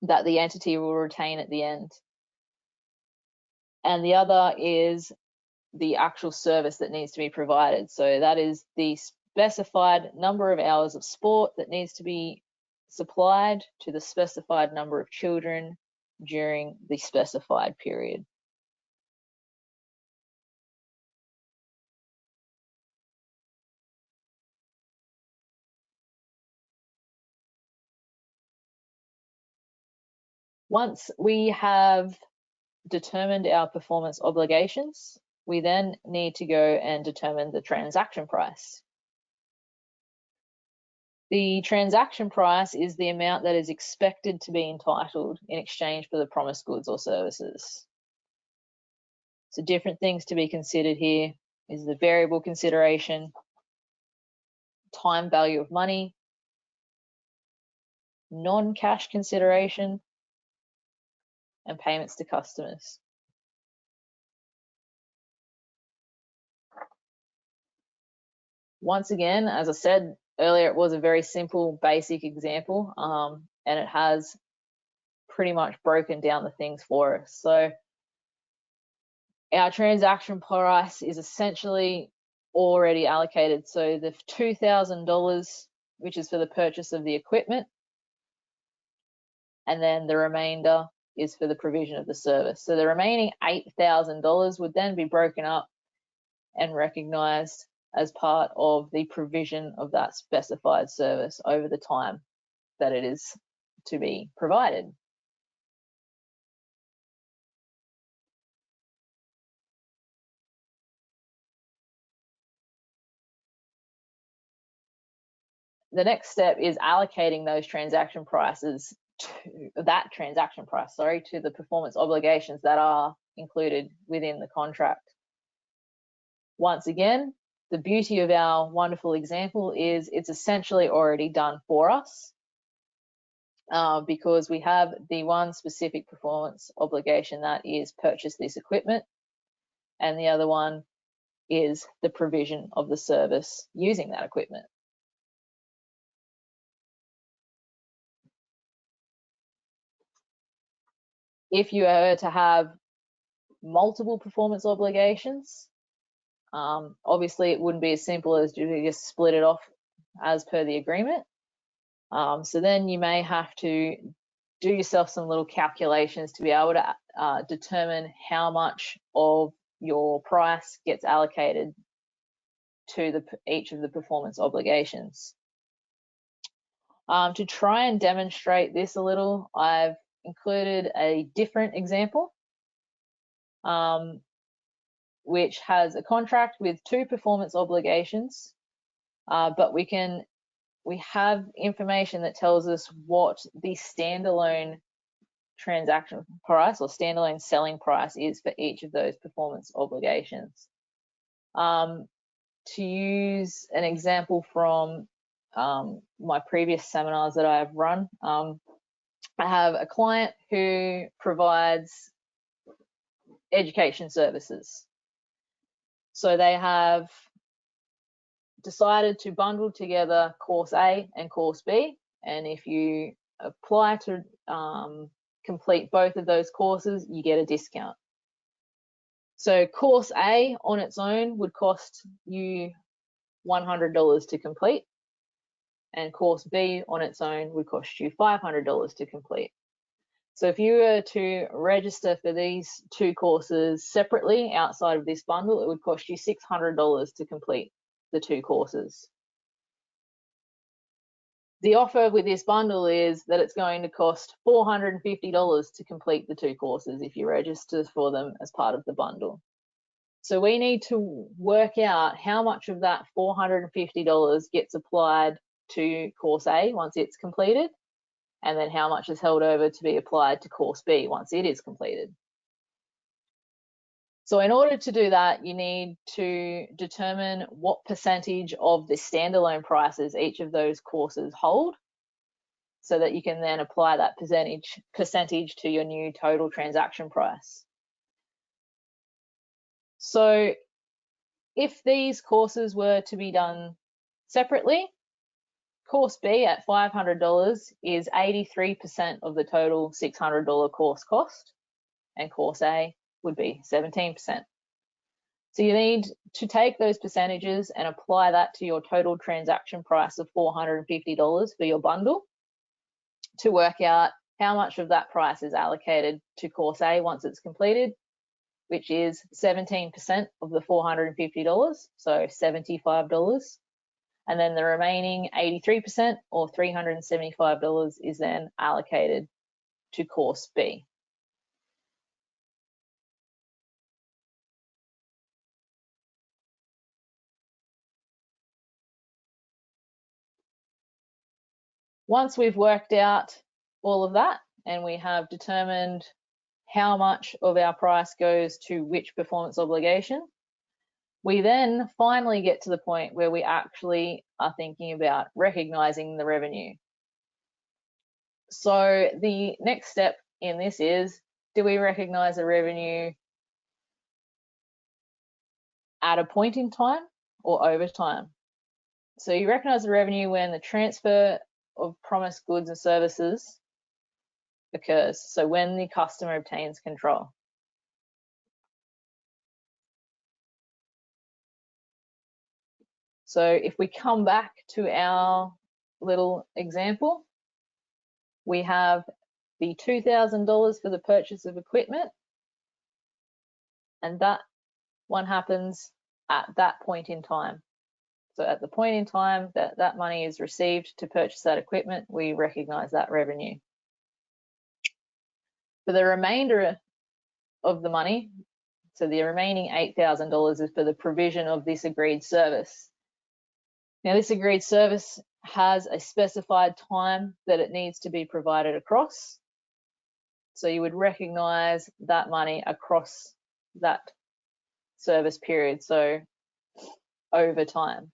that the entity will retain at the end. And the other is the actual service that needs to be provided. So that is the specified number of hours of sport that needs to be supplied to the specified number of children during the specified period. Once we have determined our performance obligations, we then need to go and determine the transaction price. The transaction price is the amount that is expected to be entitled in exchange for the promised goods or services. So different things to be considered here is the variable consideration, time value of money, non-cash consideration, and payments to customers. Once again, as I said earlier, it was a very simple, basic example, and it has pretty much broken down the things for us. So our transaction price is essentially already allocated. So the $2,000, which is for the purchase of the equipment, and then the remainder is for the provision of the service. So the remaining $8,000 would then be broken up and recognized as part of the provision of that specified service over the time that it is to be provided. The next step is allocating those transaction prices to that transaction price, to the performance obligations that are included within the contract. Once again, the beauty of our wonderful example is it's essentially already done for us because we have the one specific performance obligation that is purchase this equipment, and the other one is the provision of the service using that equipment. If you were to have multiple performance obligations, obviously it wouldn't be as simple as you just split it off as per the agreement. So then you may have to do yourself some little calculations to be able to determine how much of your price gets allocated to each of the performance obligations. To try and demonstrate this a little, I've included a different example, which has a contract with two performance obligations, but we have information that tells us what the standalone transaction price or standalone selling price is for each of those performance obligations. To use an example from my previous seminars that I've run, I have a client who provides education services. So they have decided to bundle together course A and course B, and if you apply to complete both of those courses, you get a discount. So course A on its own would cost you $100 to complete, and course B on its own would cost you $500 to complete. So if you were to register for these two courses separately outside of this bundle, it would cost you $600 to complete the two courses. The offer with this bundle is that it's going to cost $450 to complete the two courses if you register for them as part of the bundle. So we need to work out how much of that $450 gets applied to course A once it's completed, and then how much is held over to be applied to course B once it is completed. So in order to do that, you need to determine what percentage of the standalone prices each of those courses hold, so that you can then apply that percentage to your new total transaction price. So if these courses were to be done separately, course B at $500 is 83% of the total $600 course cost, and course A would be 17%. So you need to take those percentages and apply that to your total transaction price of $450 for your bundle to work out how much of that price is allocated to course A once it's completed, which is 17% of the $450, so $75. And then the remaining 83%, or $375, is then allocated to course B. Once we've worked out all of that and we have determined how much of our price goes to which performance obligation, we then finally get to the point where we actually are thinking about recognizing the revenue. So the next step in this is, do we recognize the revenue at a point in time or over time? So you recognize the revenue when the transfer of promised goods and services occurs, so when the customer obtains control. So if we come back to our little example, we have the $2,000 for the purchase of equipment, and that one happens at that point in time. So at the point in time that that money is received to purchase that equipment, we recognize that revenue. For the remainder of the money, so the remaining $8,000 is for the provision of this agreed service. Now, this agreed service has a specified time that it needs to be provided across. So you would recognize that money across that service period, so over time.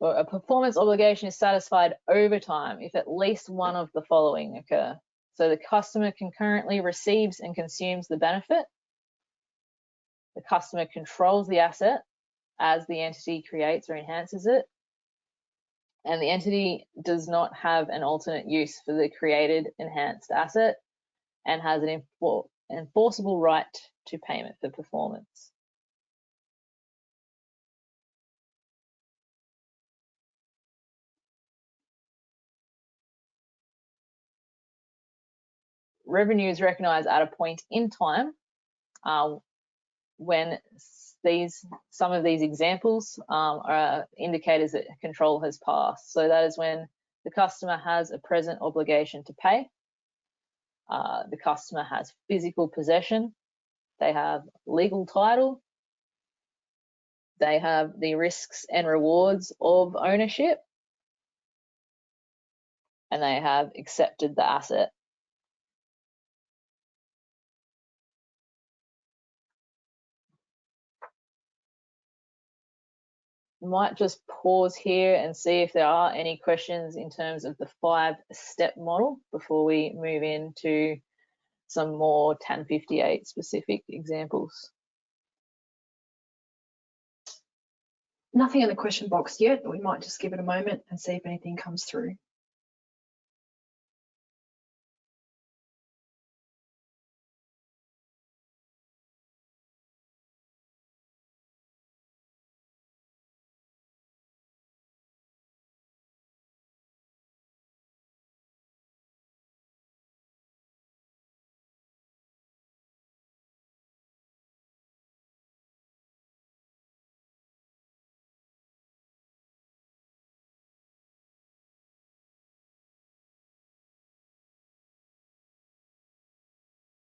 Well, a performance obligation is satisfied over time if at least one of the following occur. So the customer concurrently receives and consumes the benefit, the customer controls the asset as the entity creates or enhances it, and the entity does not have an alternate use for the created enhanced asset and has an enforceable right to payment for performance. Revenue is recognized at a point in time when some of these examples are indicators that control has passed. So that is when the customer has a present obligation to pay, the customer has physical possession, they have legal title, they have the risks and rewards of ownership, and they have accepted the asset. might just pause here and see if there are any questions in terms of the 5-step model before we move into some more 1058 specific examples. Nothing in the question box yet, but we might just give it a moment and see if anything comes through.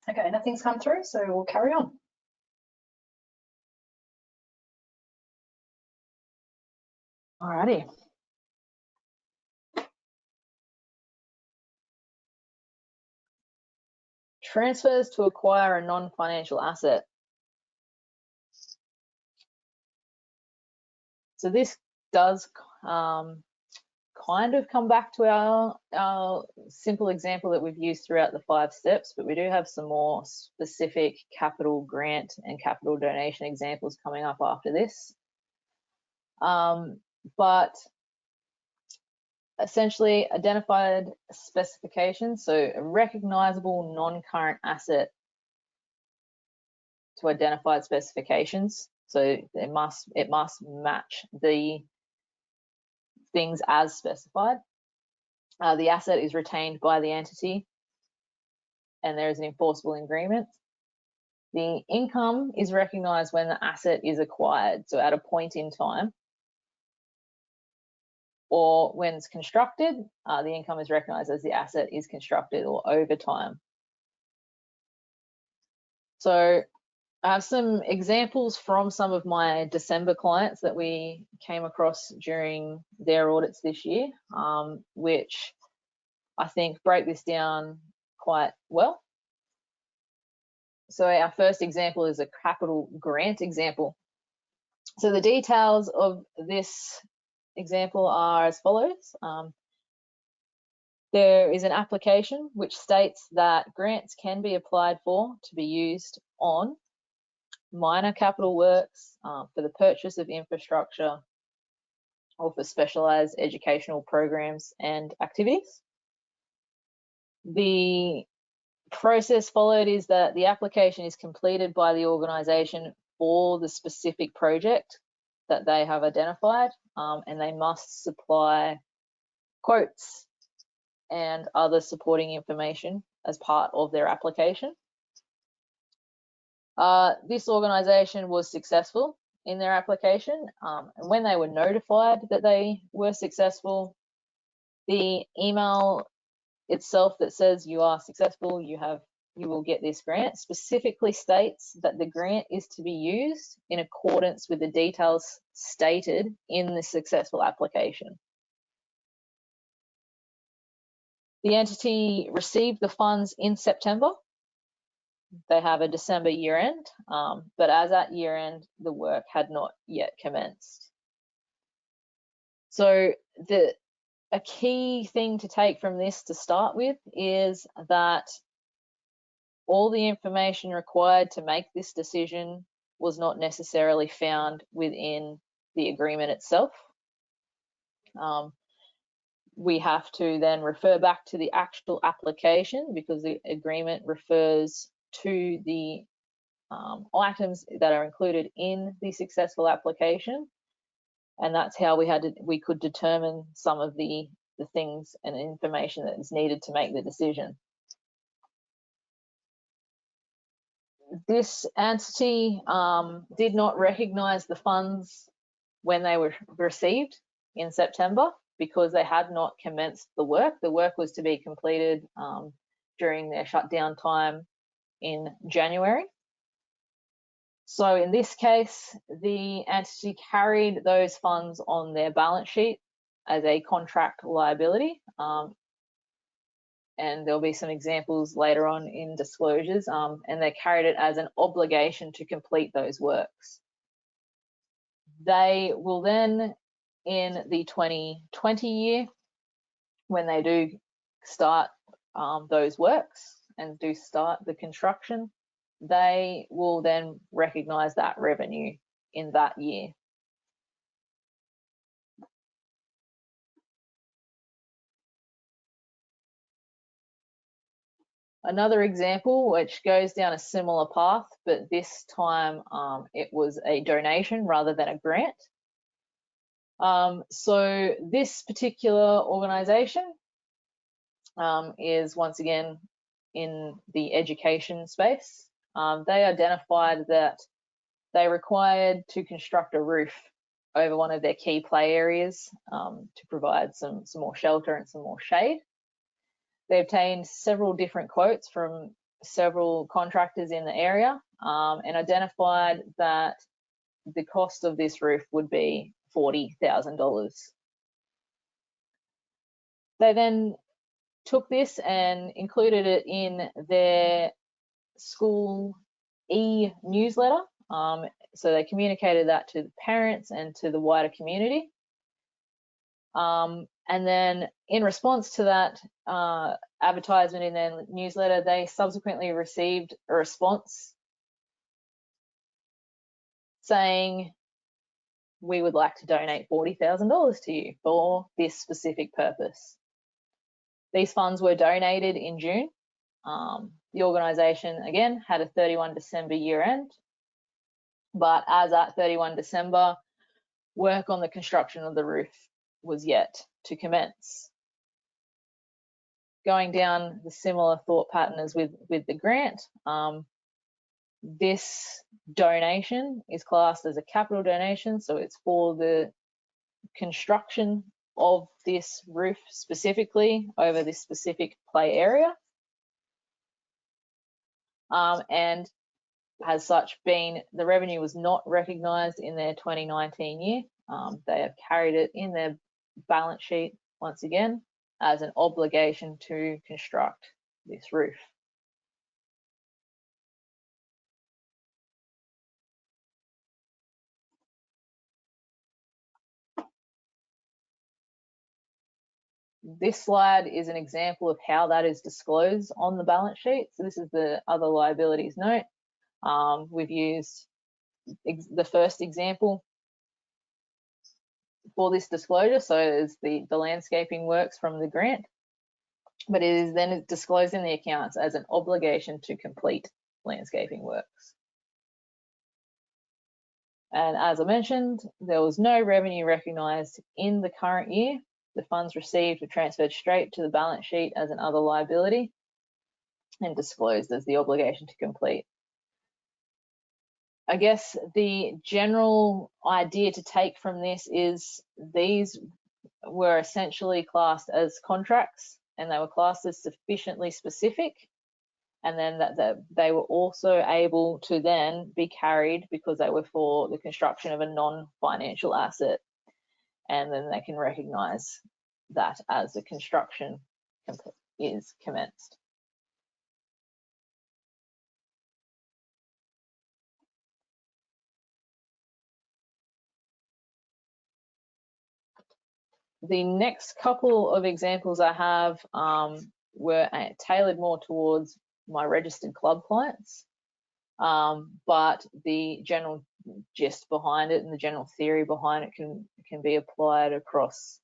Okay, nothing's come through, so we'll carry on. Alrighty. Transfers to acquire a non-financial asset. So this does kind of come back to our simple example that we've used throughout the 5 steps, but we do have some more specific capital grant and capital donation examples coming up after this. But essentially identified specifications, so a recognizable non-current asset to identified specifications. So it must match the things as specified. The asset is retained by the entity and there is an enforceable agreement. The income is recognized when the asset is acquired, so at a point in time, or when it's constructed, the income is recognized as the asset is constructed or over time. So I have some examples from some of my December clients that we came across during their audits this year, which I think break this down quite well. So our first example is a capital grant example. So the details of this example are as follows. There is an application which states that grants can be applied for to be used on minor capital works, for the purchase of infrastructure, or for specialised educational programs and activities. The process followed is that the application is completed by the organisation for the specific project that they have identified, and they must supply quotes and other supporting information as part of their application. This organisation was successful in their application, and when they were notified that they were successful, the email itself that says you are successful, you will get this grant, specifically states that the grant is to be used in accordance with the details stated in the successful application. The entity received the funds in September. They have a December year end, but as at year end, the work had not yet commenced. So a key thing to take from this to start with is that all the information required to make this decision was not necessarily found within the agreement itself. We have to then refer back to the actual application because the agreement refers to the items that are included in the successful application, and that's how we could determine some of the things and information that is needed to make the decision. This entity did not recognize the funds when they were received in September because they had not commenced the work. The work was to be completed during their shutdown time in January. So in this case, the entity carried those funds on their balance sheet as a contract liability. And there'll be some examples later on in disclosures, and they carried it as an obligation to complete those works. They will then, in the 2020 year, when they do start those works and do start the construction, they will then recognise that revenue in that year. Another example which goes down a similar path, but this time it was a donation rather than a grant. So this particular organisation is once again in the education space. They identified that they required to construct a roof over one of their key play areas to provide some more shelter and some more shade. They obtained several different quotes from several contractors in the area and identified that the cost of this roof would be $40,000. They then took this and included it in their school e-newsletter. So they communicated that to the parents and to the wider community. And then in response to that advertisement in their newsletter, they subsequently received a response saying, we would like to donate $40,000 to you for this specific purpose. These funds were donated in June. The organisation, again, had a 31 December year end, but as at 31 December, work on the construction of the roof was yet to commence. Going down the similar thought pattern as with the grant, this donation is classed as a capital donation, so it's for the construction of this roof specifically over this specific play area, and as such the revenue was not recognised in their 2019 year. They have carried it in their balance sheet once again as an obligation to construct this roof. This slide is an example of how that is disclosed on the balance sheet. So this is the other liabilities note. We've used the first example for this disclosure, so it's the landscaping works from the grant, but it is then disclosed in the accounts as an obligation to complete landscaping works. And as I mentioned, there was no revenue recognised in the current year. The funds received were transferred straight to the balance sheet as another liability and disclosed as the obligation to complete. I guess the general idea to take from this is these were essentially classed as contracts, and they were classed as sufficiently specific, and then that they were also able to then be carried because they were for the construction of a non-financial asset, and then they can recognise that as the construction is commenced. The next couple of examples I have were tailored more towards my registered club clients, but the general gist behind it and the general theory behind it can be applied across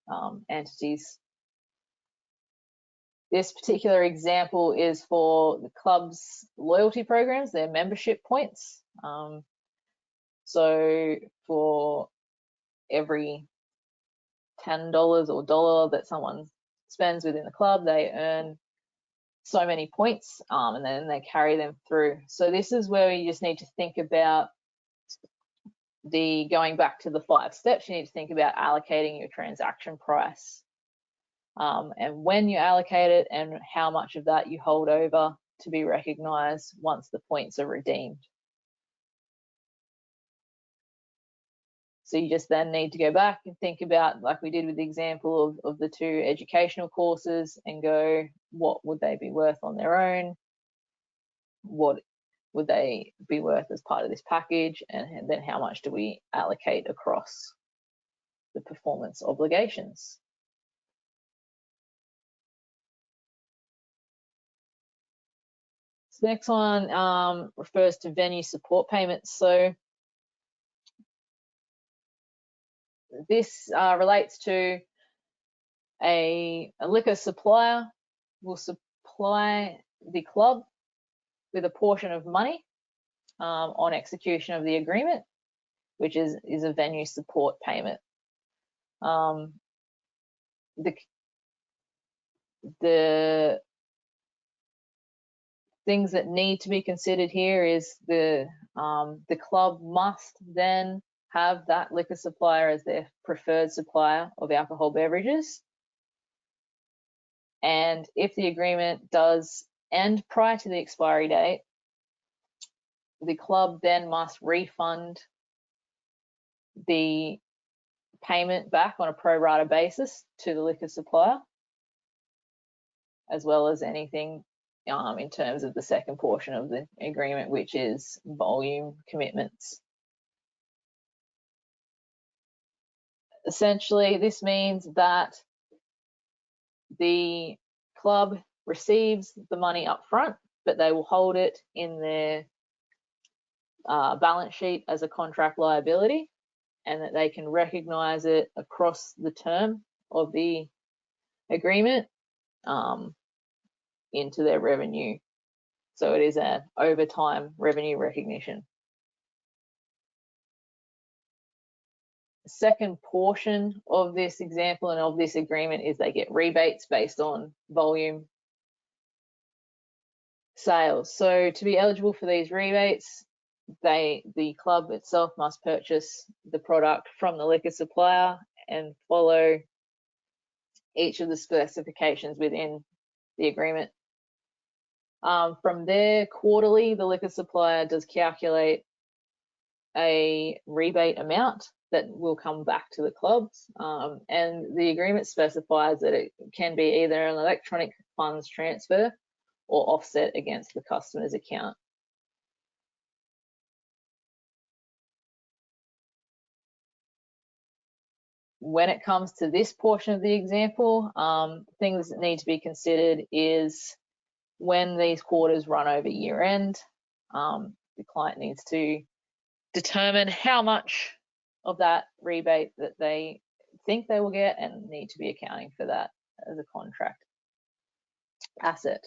entities. This particular example is for the club's loyalty programs, their membership points. So for every $10 or $1 that someone spends within the club, they earn so many points, and then they carry them through. So this is where you just need to think about going back to the 5 steps. You need to think about allocating your transaction price, and when you allocate it and how much of that you hold over to be recognised once the points are redeemed. So you just then need to go back and think about, like we did with the example of the 2 educational courses, and go, what would they be worth on their own? What would they be worth as part of this package, and then how much do we allocate across the performance obligations. This next one refers to venue support payments. So this relates to a liquor supplier will supply the club with a portion of money on execution of the agreement, which is a venue support payment. The things that need to be considered here is the club must then have that liquor supplier as their preferred supplier of alcohol beverages. And if the agreement does end prior to the expiry date, the club then must refund the payment back on a pro rata basis to the liquor supplier, as well as anything in terms of the second portion of the agreement, which is volume commitments. Essentially, this means that the club receives the money up front, but they will hold it in their balance sheet as a contract liability, and that they can recognize it across the term of the agreement into their revenue. So it is an overtime revenue recognition. The second portion of this example and of this agreement is they get rebates based on volume sales. So to be eligible for these rebates, the club itself must purchase the product from the liquor supplier and follow each of the specifications within the agreement. From there, quarterly, the liquor supplier does calculate a rebate amount that will come back to the clubs, and the agreement specifies that it can be either an electronic funds transfer or offset against the customer's account. When it comes to this portion of the example, things that need to be considered is when these quarters run over year end, the client needs to determine how much of that rebate that they think they will get and need to be accounting for that as a contract asset.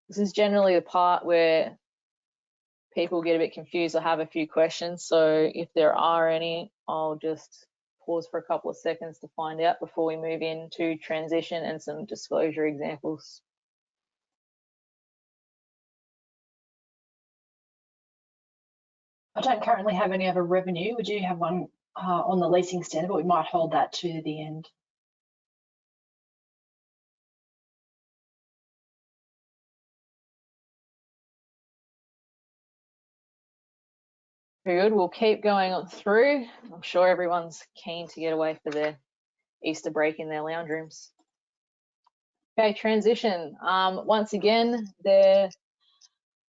This is generally the part where people get a bit confused or have a few questions. So if there are any, I'll just pause for a couple of seconds to find out before we move into transition and some disclosure examples. I don't currently have any other revenue. We do have one on the leasing standard, but we might hold that to the end. Very good. We'll keep going on through. I'm sure everyone's keen to get away for their Easter break in their lounge rooms. Okay, transition. Once again, there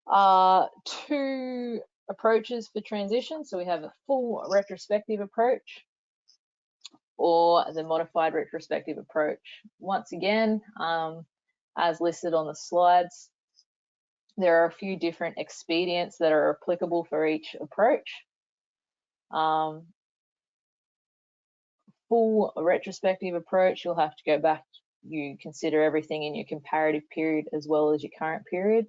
are two approaches for transition. So we have a full retrospective approach or the modified retrospective approach. Once again, as listed on the slides, there are a few different expedients that are applicable for each approach. Full retrospective approach, you'll have to go back, you consider everything in your comparative period as well as your current period.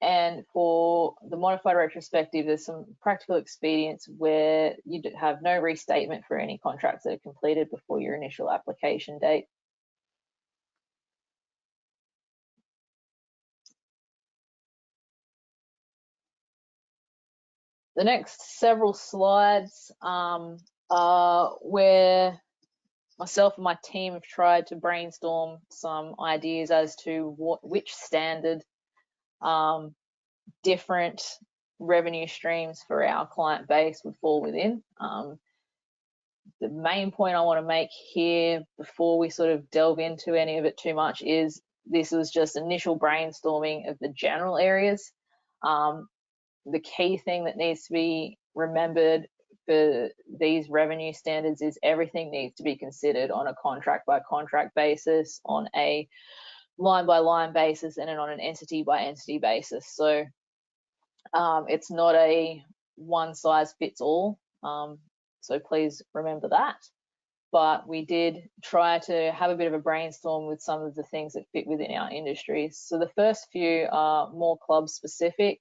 And for the modified retrospective, there's some practical expedients where you have no restatement for any contracts that are completed before your initial application date. The next several slides are where myself and my team have tried to brainstorm some ideas as to which standard different revenue streams for our client base would fall within. the main point I want to make here before we sort of delve into any of it too much is this was just initial brainstorming of the general areas. The key thing that needs to be remembered for these revenue standards is everything needs to be considered on a contract by contract basis, on a line by line basis, and then on an entity by entity basis. So it's not a one size fits all. So please remember that. But we did try to have a bit of a brainstorm with some of the things that fit within our industries. So the first few are more club specific,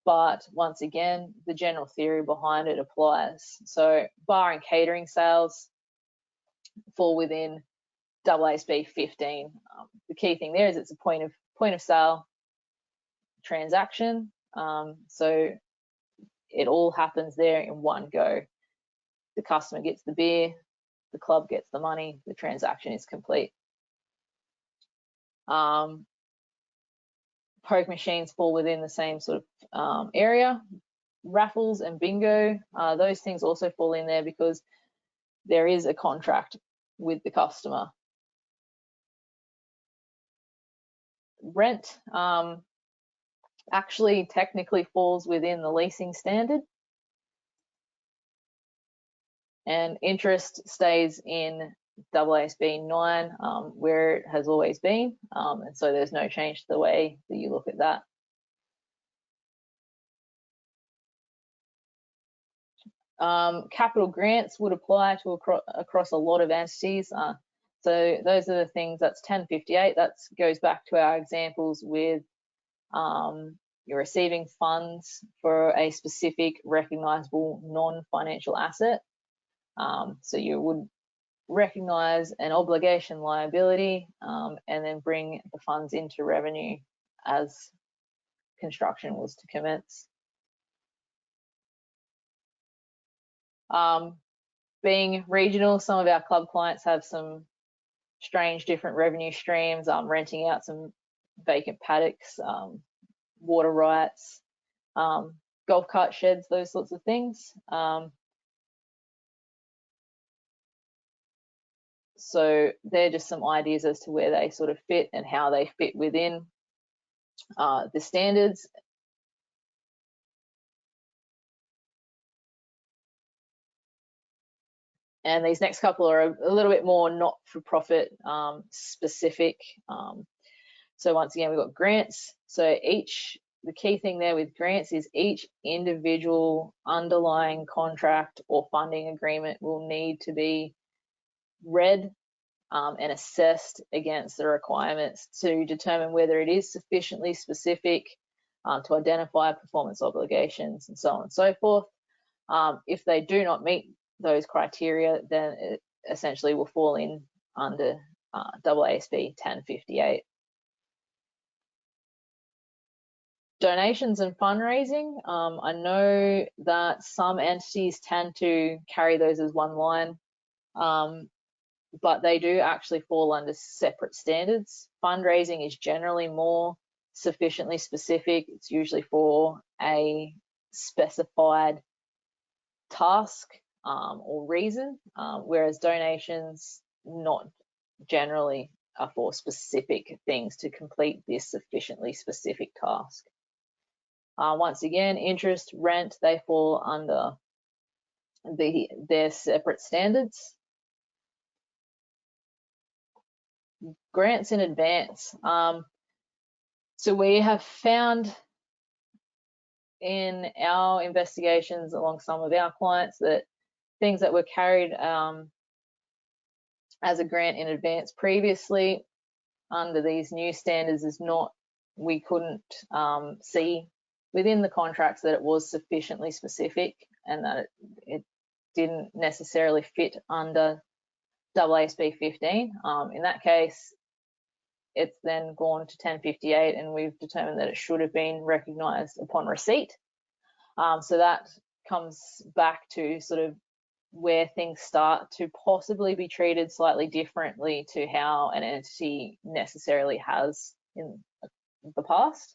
but once again, the general theory behind it applies. So bar and catering sales fall within AASB 15. The key thing there is it's a point of sale transaction. So it all happens there in one go. The customer gets the beer, the club gets the money, the transaction is complete. Poker machines fall within the same sort of area. Raffles and bingo, those things also fall in there because there is a contract with the customer. Rent actually technically falls within the leasing standard, and interest stays in AASB 9 where it has always been, and so there's no change to the way that you look at that. Capital grants would apply to across a lot of entities. So those are the things, that's 1058. That goes back to our examples with you're receiving funds for a specific recognizable non-financial asset. So you would recognize an obligation liability and then bring the funds into revenue as construction was to commence. Being regional, some of our club clients have some strange different revenue streams, renting out some vacant paddocks, water rights, golf cart sheds, those sorts of things. So they're just some ideas as to where they sort of fit and how they fit within the standards. And these next couple are a little bit more not-for-profit specific. So once again, we've got grants. So the key thing there with grants is each individual underlying contract or funding agreement will need to be read and assessed against the requirements to determine whether it is sufficiently specific to identify performance obligations and so on and so forth. If they do not meet those criteria, then it essentially will fall in under AASB 1058. Donations and fundraising, I know that some entities tend to carry those as one line, but they do actually fall under separate standards. Fundraising is generally more sufficiently specific. It's usually for a specified task or reason, whereas donations not generally are for specific things to complete this sufficiently specific task. Once again, interest, rent, they fall under their separate standards. Grants in advance. So we have found in our investigations along some of our clients that things that were carried as a grant in advance previously under these new standards is not, we couldn't see within the contracts that it was sufficiently specific and that it didn't necessarily fit under AASB 15. In that case, it's then gone to 1058 and we've determined that it should have been recognised upon receipt. So that comes back to sort of where things start to possibly be treated slightly differently to how an entity necessarily has in the past.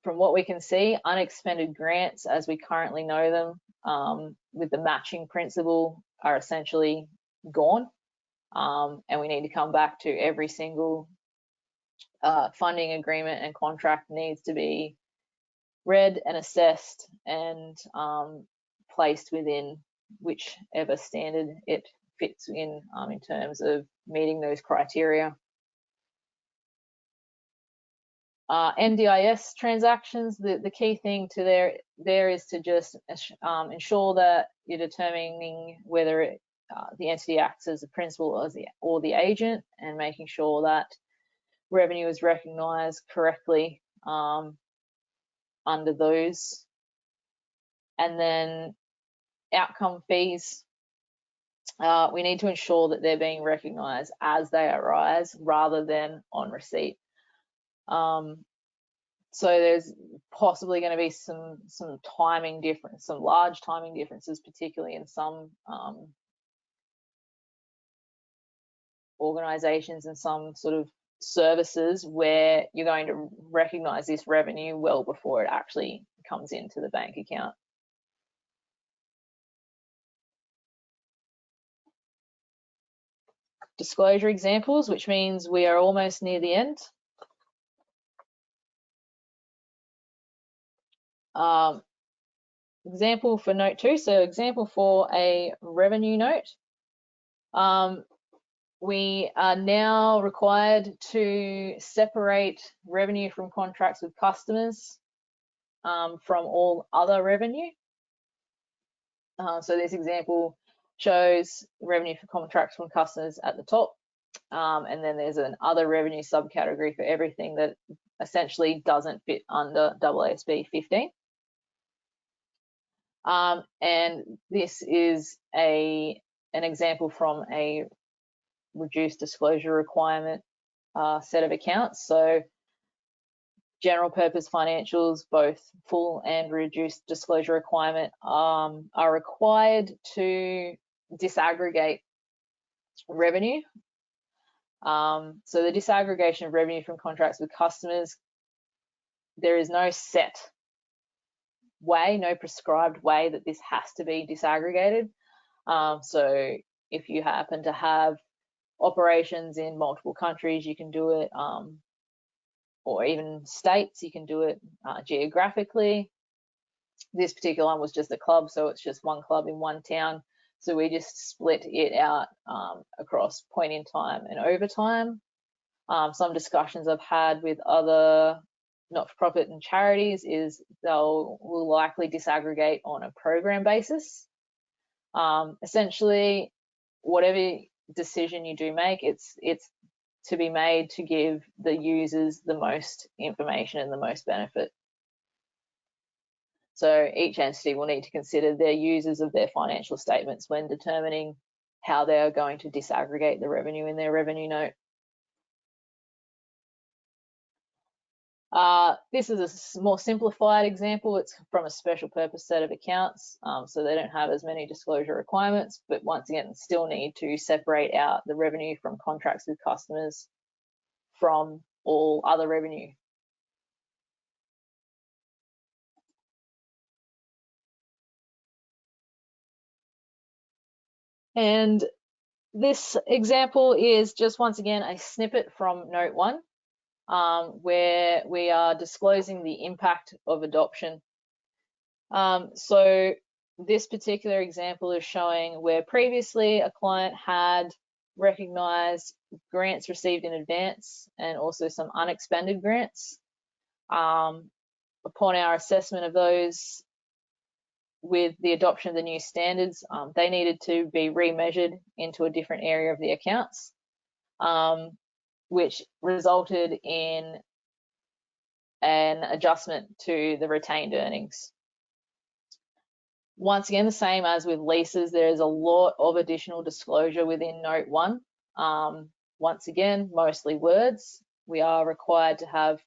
from what we can see, unexpended grants as we currently know them with the matching principle are essentially gone. And we need to come back to every single funding agreement and contract needs to be read and assessed and placed within whichever standard it fits in terms of meeting those criteria. NDIS transactions, the key thing to there is to just ensure that you're determining whether the entity acts as a principal or the agent, and making sure that revenue is recognised correctly under those. And then outcome fees, we need to ensure that they're being recognised as they arise rather than on receipt. So there's possibly going to be some timing difference, some large timing differences, particularly in some organisations and some sort of services where you're going to recognise this revenue well before it actually comes into the bank account. Disclosure examples, which means we are almost near the end. Example for note 2, so example for a revenue note. We are now required to separate revenue from contracts with customers from all other revenue. So this example shows revenue for contracts from customers at the top, and then there's an other revenue subcategory for everything that essentially doesn't fit under AASB 15. And this is an example from a reduced disclosure requirement set of accounts. So general purpose financials, both full and reduced disclosure requirement, are required to disaggregate revenue. So the disaggregation of revenue from contracts with customers, there is no set way, no prescribed way that this has to be disaggregated. So if you happen to have operations in multiple countries, you can do it, or even states, you can do it geographically. This particular one was just a club, so it's just one club in one town. So we just split it out across point in time and overtime. Some discussions I've had with other not-for-profit and charities is will likely disaggregate on a program basis. Essentially, whatever decision you do make, it's to be made to give the users the most information and the most benefit. So each entity will need to consider their users of their financial statements when determining how they are going to disaggregate the revenue in their revenue note. This is a more simplified example. It's from a special purpose set of accounts, so they don't have as many disclosure requirements, but once again, still need to separate out the revenue from contracts with customers from all other revenue. And this example is just once again a snippet from note 1. Where we are disclosing the impact of adoption. So this particular example is showing where previously a client had recognised grants received in advance and also some unexpended grants. Upon our assessment of those with the adoption of the new standards, they needed to be remeasured into a different area of the accounts. Which resulted in an adjustment to the retained earnings. Once again, the same as with leases, there is a lot of additional disclosure within note 1. Once again, mostly words. We are required to have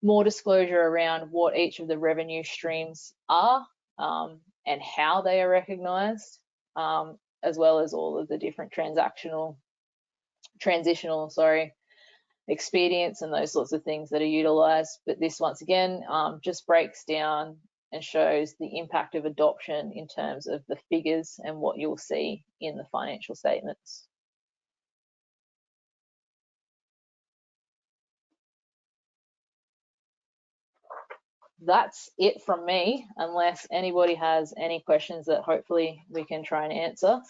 more disclosure around what each of the revenue streams are and how they are recognised, as well as all of the different transitional expedients and those sorts of things that are utilised. But this, once again, just breaks down and shows the impact of adoption in terms of the figures and what you'll see in the financial statements. That's it from me, unless anybody has any questions that hopefully we can try and answer.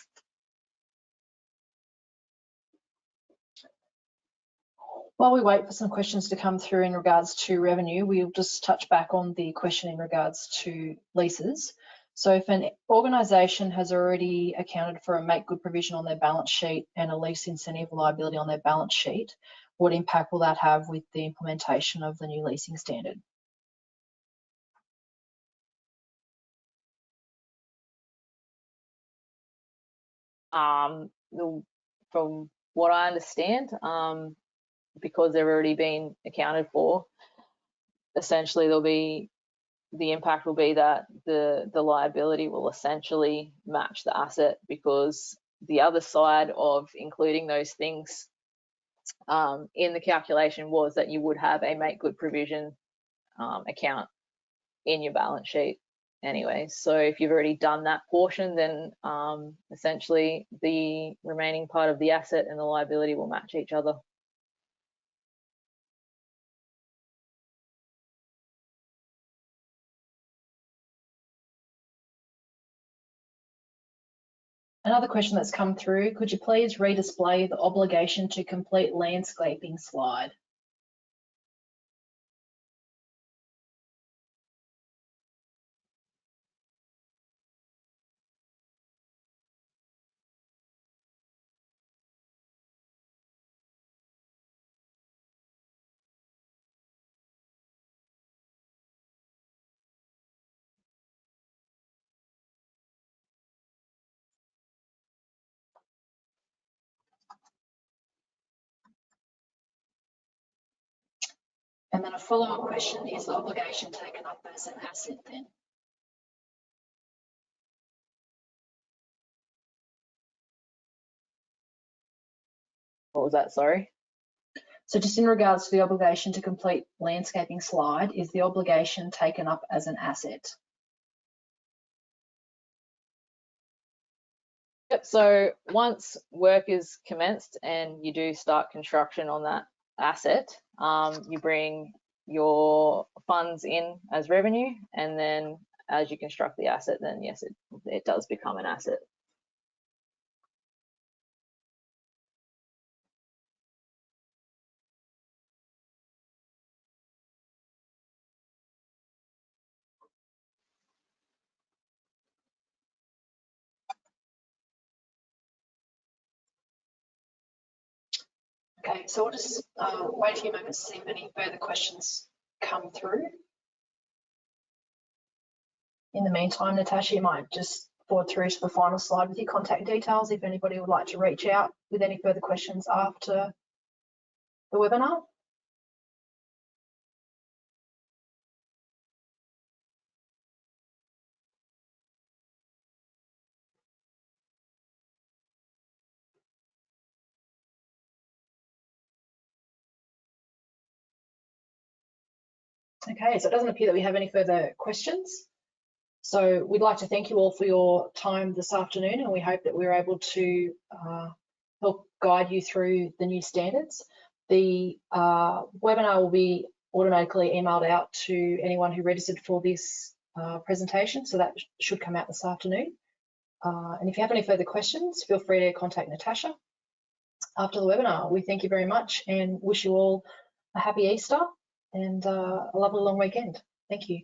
While we wait for some questions to come through in regards to revenue, we'll just touch back on the question in regards to leases. So if an organisation has already accounted for a make good provision on their balance sheet and a lease incentive liability on their balance sheet, what impact will that have with the implementation of the new leasing standard? From what I understand, because they've already been accounted for, essentially the impact will be that the liability will essentially match the asset, because the other side of including those things in the calculation was that you would have a make good provision account in your balance sheet anyway. So if you've already done that portion, then essentially the remaining part of the asset and the liability will match each other. Another question that's come through, could you please redisplay the obligation to complete landscaping slide? And then a follow-up question, is the obligation taken up as an asset then? What was that, sorry? So just in regards to the obligation to complete landscaping slide, is the obligation taken up as an asset? Yep, so once work is commenced and you do start construction on that asset, you bring your funds in as revenue, and then as you construct the asset, then yes, it does become an asset. Okay, so we'll just wait a few moments to see if any further questions come through. In the meantime, Natasha, you might just forward through to the final slide with your contact details if anybody would like to reach out with any further questions after the webinar. Okay, so it doesn't appear that we have any further questions. So we'd like to thank you all for your time this afternoon, and we hope that we're able to help guide you through the new standards. The webinar will be automatically emailed out to anyone who registered for this presentation, so that should come out this afternoon. And if you have any further questions, feel free to contact Natasha after the webinar. We thank you very much and wish you all a happy Easter and a lovely long weekend. Thank you.